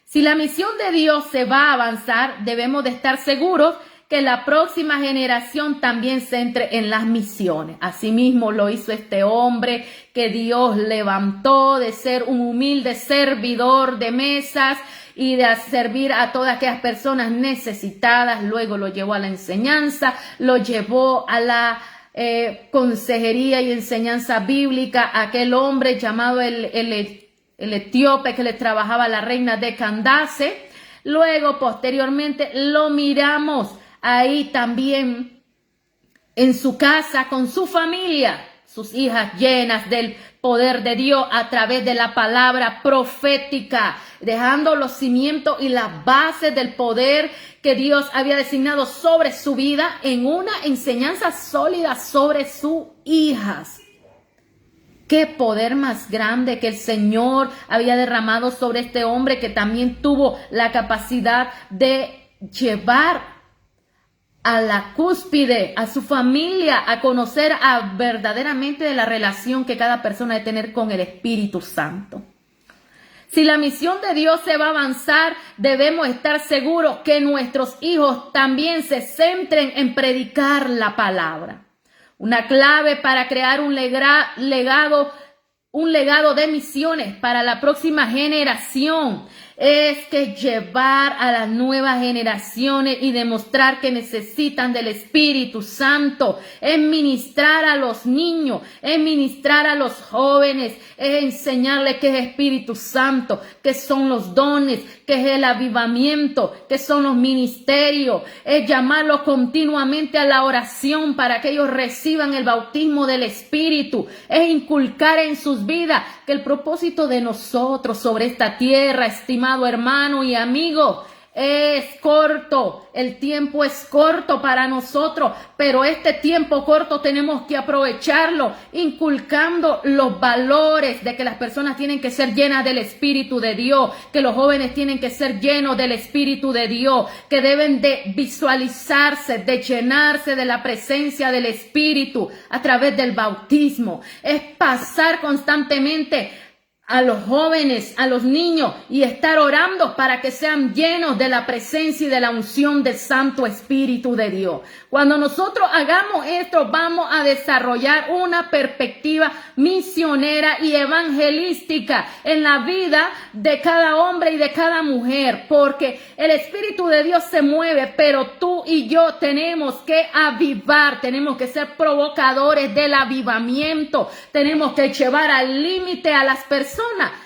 Si la misión de Dios se va a avanzar, debemos de estar seguros que la próxima generación también se entre en las misiones. Asimismo lo hizo este hombre que Dios levantó de ser un humilde servidor de mesas y de servir a todas aquellas personas necesitadas. Luego lo llevó a la enseñanza, lo llevó a la consejería y enseñanza bíblica. Aquel hombre llamado el etíope que le trabajaba a la reina de Candace. Luego, posteriormente, lo miramos ahí también en su casa con su familia, sus hijas llenas del poder de Dios a través de la palabra profética, dejando los cimientos y las bases del poder que Dios había designado sobre su vida en una enseñanza sólida sobre sus hijas. Qué poder más grande que el Señor había derramado sobre este hombre, que también tuvo la capacidad de llevar a la cúspide, a su familia, a conocer verdaderamente de la relación que cada persona debe tener con el Espíritu Santo. Si la misión de Dios se va a avanzar, debemos estar seguros que nuestros hijos también se centren en predicar la palabra. Una clave para crear un legado de misiones para la próxima generación es que llevar a las nuevas generaciones y demostrar que necesitan del Espíritu Santo, es ministrar a los niños, es ministrar a los jóvenes, es enseñarles qué es Espíritu Santo, qué son los dones, qué es el avivamiento, qué son los ministerios, es llamarlos continuamente a la oración para que ellos reciban el bautismo del Espíritu, es inculcar en sus vidas que el propósito de nosotros sobre esta tierra, estimado hermano y amigo, es corto. El tiempo es corto para nosotros, pero este tiempo corto tenemos que aprovecharlo, inculcando los valores de que las personas tienen que ser llenas del Espíritu de Dios, que los jóvenes tienen que ser llenos del Espíritu de Dios, que deben de visualizarse, de llenarse de la presencia del Espíritu a través del bautismo. Es pasar constantemente a los jóvenes, a los niños, y estar orando para que sean llenos de la presencia y de la unción del Santo Espíritu de Dios. Cuando nosotros hagamos esto, vamos a desarrollar una perspectiva misionera y evangelística en la vida de cada hombre y de cada mujer, porque el Espíritu de Dios se mueve, pero tú y yo tenemos que avivar, tenemos que ser provocadores del avivamiento, tenemos que llevar al límite a las personas.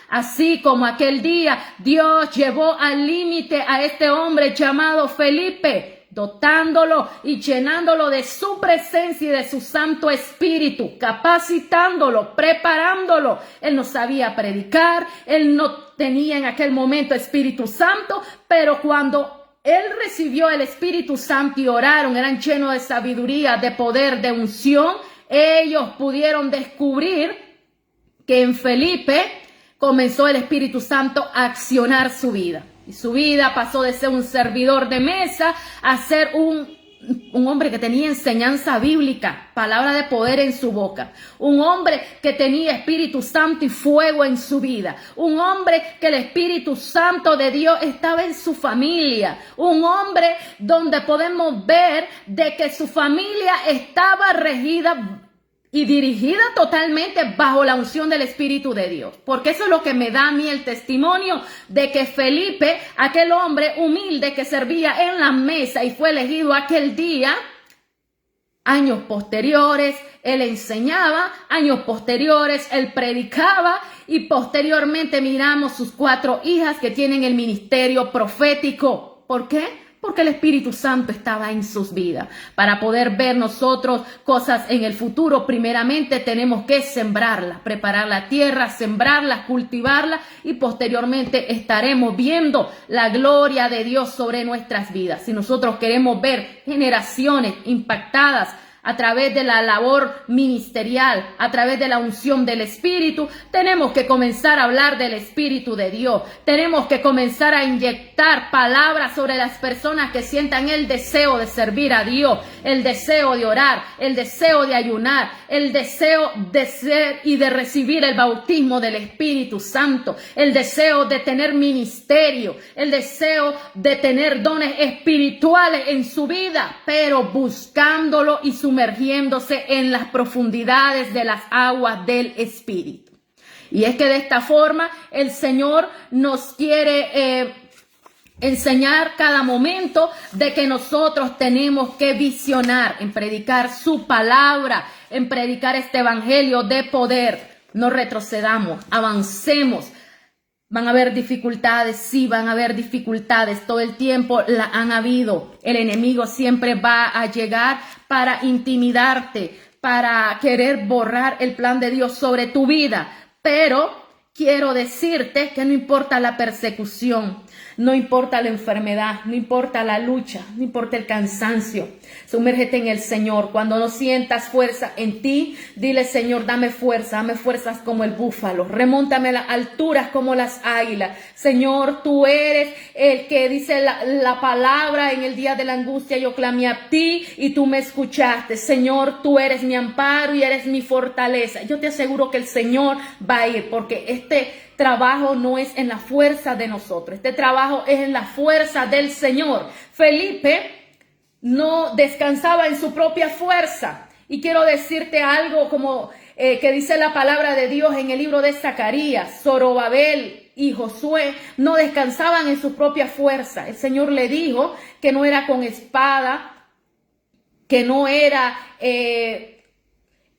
Así como aquel día Dios llevó al límite a este hombre llamado Felipe, dotándolo y llenándolo de su presencia y de su Santo Espíritu, capacitándolo, preparándolo. Él no sabía predicar, él no tenía en aquel momento Espíritu Santo, pero cuando él recibió el Espíritu Santo y oraron, eran llenos de sabiduría, de poder, de unción, ellos pudieron descubrir que en Felipe comenzó el Espíritu Santo a accionar su vida. Y su vida pasó de ser un servidor de mesa a ser un hombre que tenía enseñanza bíblica, palabra de poder en su boca. Un hombre que tenía Espíritu Santo y fuego en su vida. Un hombre que el Espíritu Santo de Dios estaba en su familia. Un hombre donde podemos ver de que su familia estaba regida y dirigida totalmente bajo la unción del Espíritu de Dios. Porque eso es lo que me da a mí el testimonio de que Felipe, aquel hombre humilde que servía en la mesa y fue elegido aquel día, años posteriores él enseñaba, años posteriores él predicaba, y posteriormente miramos sus 4 hijas que tienen el ministerio profético. ¿Por qué? Porque el Espíritu Santo estaba en sus vidas. Para poder ver nosotros cosas en el futuro, primeramente tenemos que sembrarlas, preparar la tierra, sembrarlas, cultivarlas, y posteriormente estaremos viendo la gloria de Dios sobre nuestras vidas. Si nosotros queremos ver generaciones impactadas a través de la labor ministerial, a través de la unción del Espíritu, tenemos que comenzar a hablar del Espíritu de Dios. Tenemos que comenzar a inyectar palabras sobre las personas que sientan el deseo de servir a Dios, el deseo de orar, el deseo de ayunar, el deseo de ser y de recibir el bautismo del Espíritu Santo, el deseo de tener ministerio, el deseo de tener dones espirituales en su vida, pero buscándolo y sumergiéndose en las profundidades de las aguas del Espíritu. Y es que de esta forma el Señor nos quiere enseñar cada momento de que nosotros tenemos que visionar en predicar su palabra, en predicar este evangelio de poder. No retrocedamos, avancemos. Van a haber dificultades, sí, van a haber dificultades, todo el tiempo la han habido. El enemigo siempre va a llegar para intimidarte, para querer borrar el plan de Dios sobre tu vida. Pero quiero decirte que no importa la persecución, no importa la enfermedad, no importa la lucha, no importa el cansancio. Sumérgete en el Señor. Cuando no sientas fuerza en ti, dile: Señor, dame fuerzas como el búfalo. Remóntame a las alturas como las águilas. Señor, tú eres el que dice la palabra: en el día de la angustia yo clamé a ti y tú me escuchaste. Señor, tú eres mi amparo y eres mi fortaleza. Yo te aseguro que el Señor va a ir, porque este trabajo no es en la fuerza de nosotros. Este trabajo es en la fuerza del Señor. Felipe no descansaba en su propia fuerza. Y quiero decirte algo como que dice la palabra de Dios en el libro de Zacarías. Zorobabel y Josué no descansaban en su propia fuerza. El Señor le dijo que no era con espada, que no era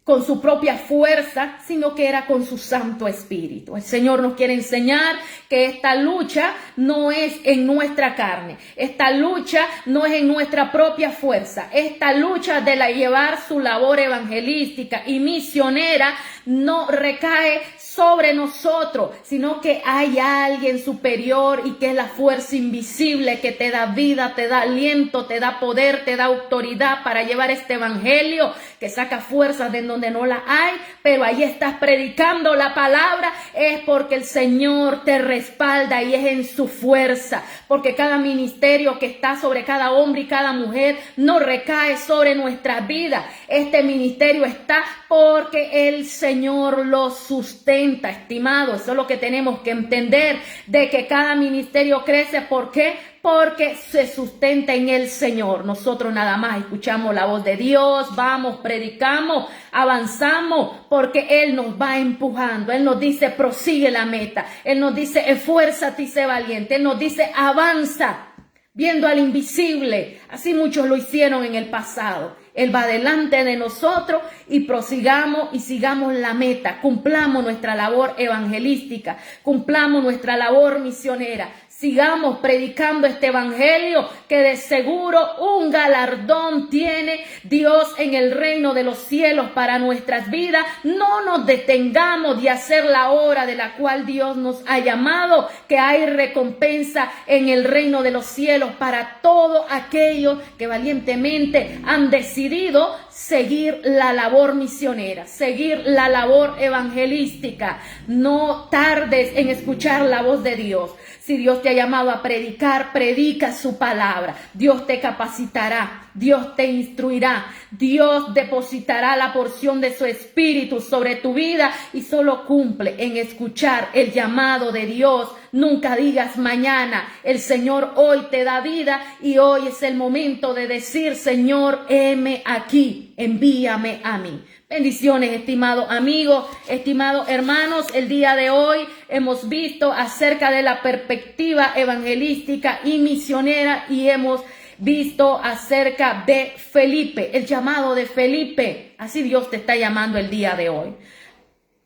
con su propia fuerza, sino que era con su Santo Espíritu. El Señor nos quiere enseñar que esta lucha no es en nuestra carne, esta lucha no es en nuestra propia fuerza, esta lucha de llevar su labor evangelística y misionera no recae sobre nosotros, sino que hay alguien superior y que es la fuerza invisible que te da vida, te da aliento, te da poder, te da autoridad para llevar este evangelio, que saca fuerzas de donde no la hay, pero ahí estás predicando la palabra. Es porque el Señor te respalda y es en su fuerza, porque cada ministerio que está sobre cada hombre y cada mujer no recae sobre nuestras vidas. Este ministerio está porque el Señor lo sustenta, estimado. Eso es lo que tenemos que entender, de que cada ministerio crece. ¿Por qué? Porque se sustenta en el Señor. Nosotros nada más escuchamos la voz de Dios, vamos, predicamos, avanzamos, porque Él nos va empujando. Él nos dice: prosigue la meta. Él nos dice: esfuérzate y sé valiente. Él nos dice: avanza, viendo al invisible. Así muchos lo hicieron en el pasado. Él va delante de nosotros y prosigamos y sigamos la meta. Cumplamos nuestra labor evangelística, cumplamos nuestra labor misionera. Sigamos predicando este evangelio, que de seguro un galardón tiene Dios en el reino de los cielos para nuestras vidas. No nos detengamos de hacer la obra de la cual Dios nos ha llamado, que hay recompensa en el reino de los cielos para todos aquellos que valientemente han decidido seguir la labor misionera, seguir la labor evangelística. No tardes en escuchar la voz de Dios. Si Dios te ha llamado a predicar, predica su palabra. Dios te capacitará, Dios te instruirá, Dios depositará la porción de su espíritu sobre tu vida, y solo cumple en escuchar el llamado de Dios. Nunca digas mañana. El Señor hoy te da vida y hoy es el momento de decir: Señor, heme aquí, envíame a mí. Bendiciones, estimado amigo, estimados hermanos. El día de hoy hemos visto acerca de la perspectiva evangelística y misionera, y hemos visto acerca de Felipe, el llamado de Felipe. Así Dios te está llamando el día de hoy.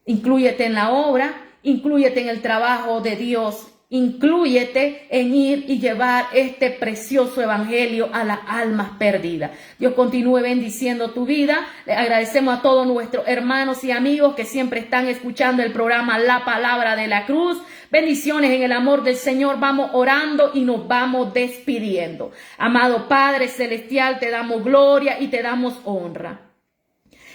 Inclúyete en la obra, inclúyete en el trabajo de Dios, inclúyete en ir y llevar este precioso evangelio a las almas perdidas. Dios continúe bendiciendo tu vida. Le agradecemos a todos nuestros hermanos y amigos que siempre están escuchando el programa La Palabra de la Cruz. Bendiciones en el amor del Señor. Vamos orando y nos vamos despidiendo. Amado Padre Celestial, te damos gloria y te damos honra.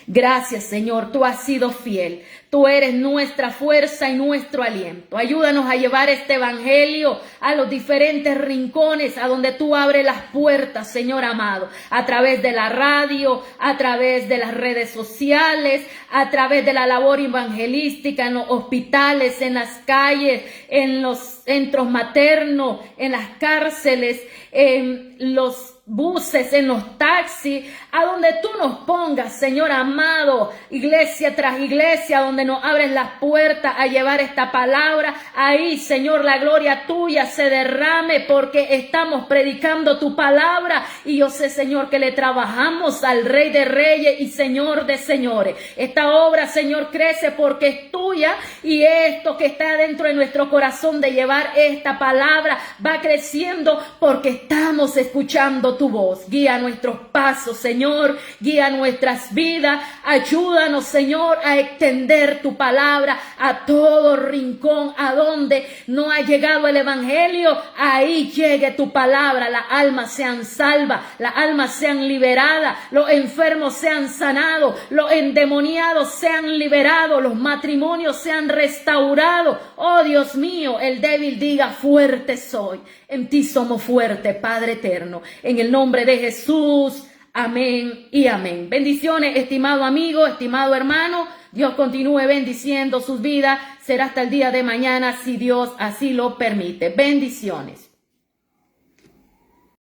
Gracias, Señor, tú has sido fiel. Tú eres nuestra fuerza y nuestro aliento. Ayúdanos a llevar este evangelio a los diferentes rincones, a donde tú abres las puertas, Señor amado, a través de la radio, a través de las redes sociales, a través de la labor evangelística en los hospitales, en las calles, en los centros maternos, en las cárceles, en los buses, en los taxis, a donde tú nos pongas, Señor amado, iglesia tras iglesia, donde nos abres las puertas a llevar esta palabra. Ahí, Señor, la gloria tuya se derrame, porque estamos predicando tu palabra, y yo sé, Señor, que le trabajamos al Rey de Reyes y Señor de Señores. Esta obra, Señor, crece porque es tuya, y esto que está dentro de nuestro corazón de llevar esta palabra va creciendo porque estamos escuchando tu voz. Guía nuestros pasos, Señor, guía nuestras vidas. Ayúdanos, Señor, a extender tu palabra a todo rincón, a donde no ha llegado el evangelio. Ahí llegue tu palabra, las almas sean salvas, las almas sean liberadas, los enfermos sean sanados, los endemoniados sean liberados, los matrimonios sean restaurados. Oh Dios mío, el débil diga: fuerte soy. En ti somos fuertes, Padre eterno. En el nombre de Jesús. Amén y amén. Bendiciones, estimado amigo, estimado hermano. Dios continúe bendiciendo sus vidas. Será hasta el día de mañana, si Dios así lo permite. Bendiciones.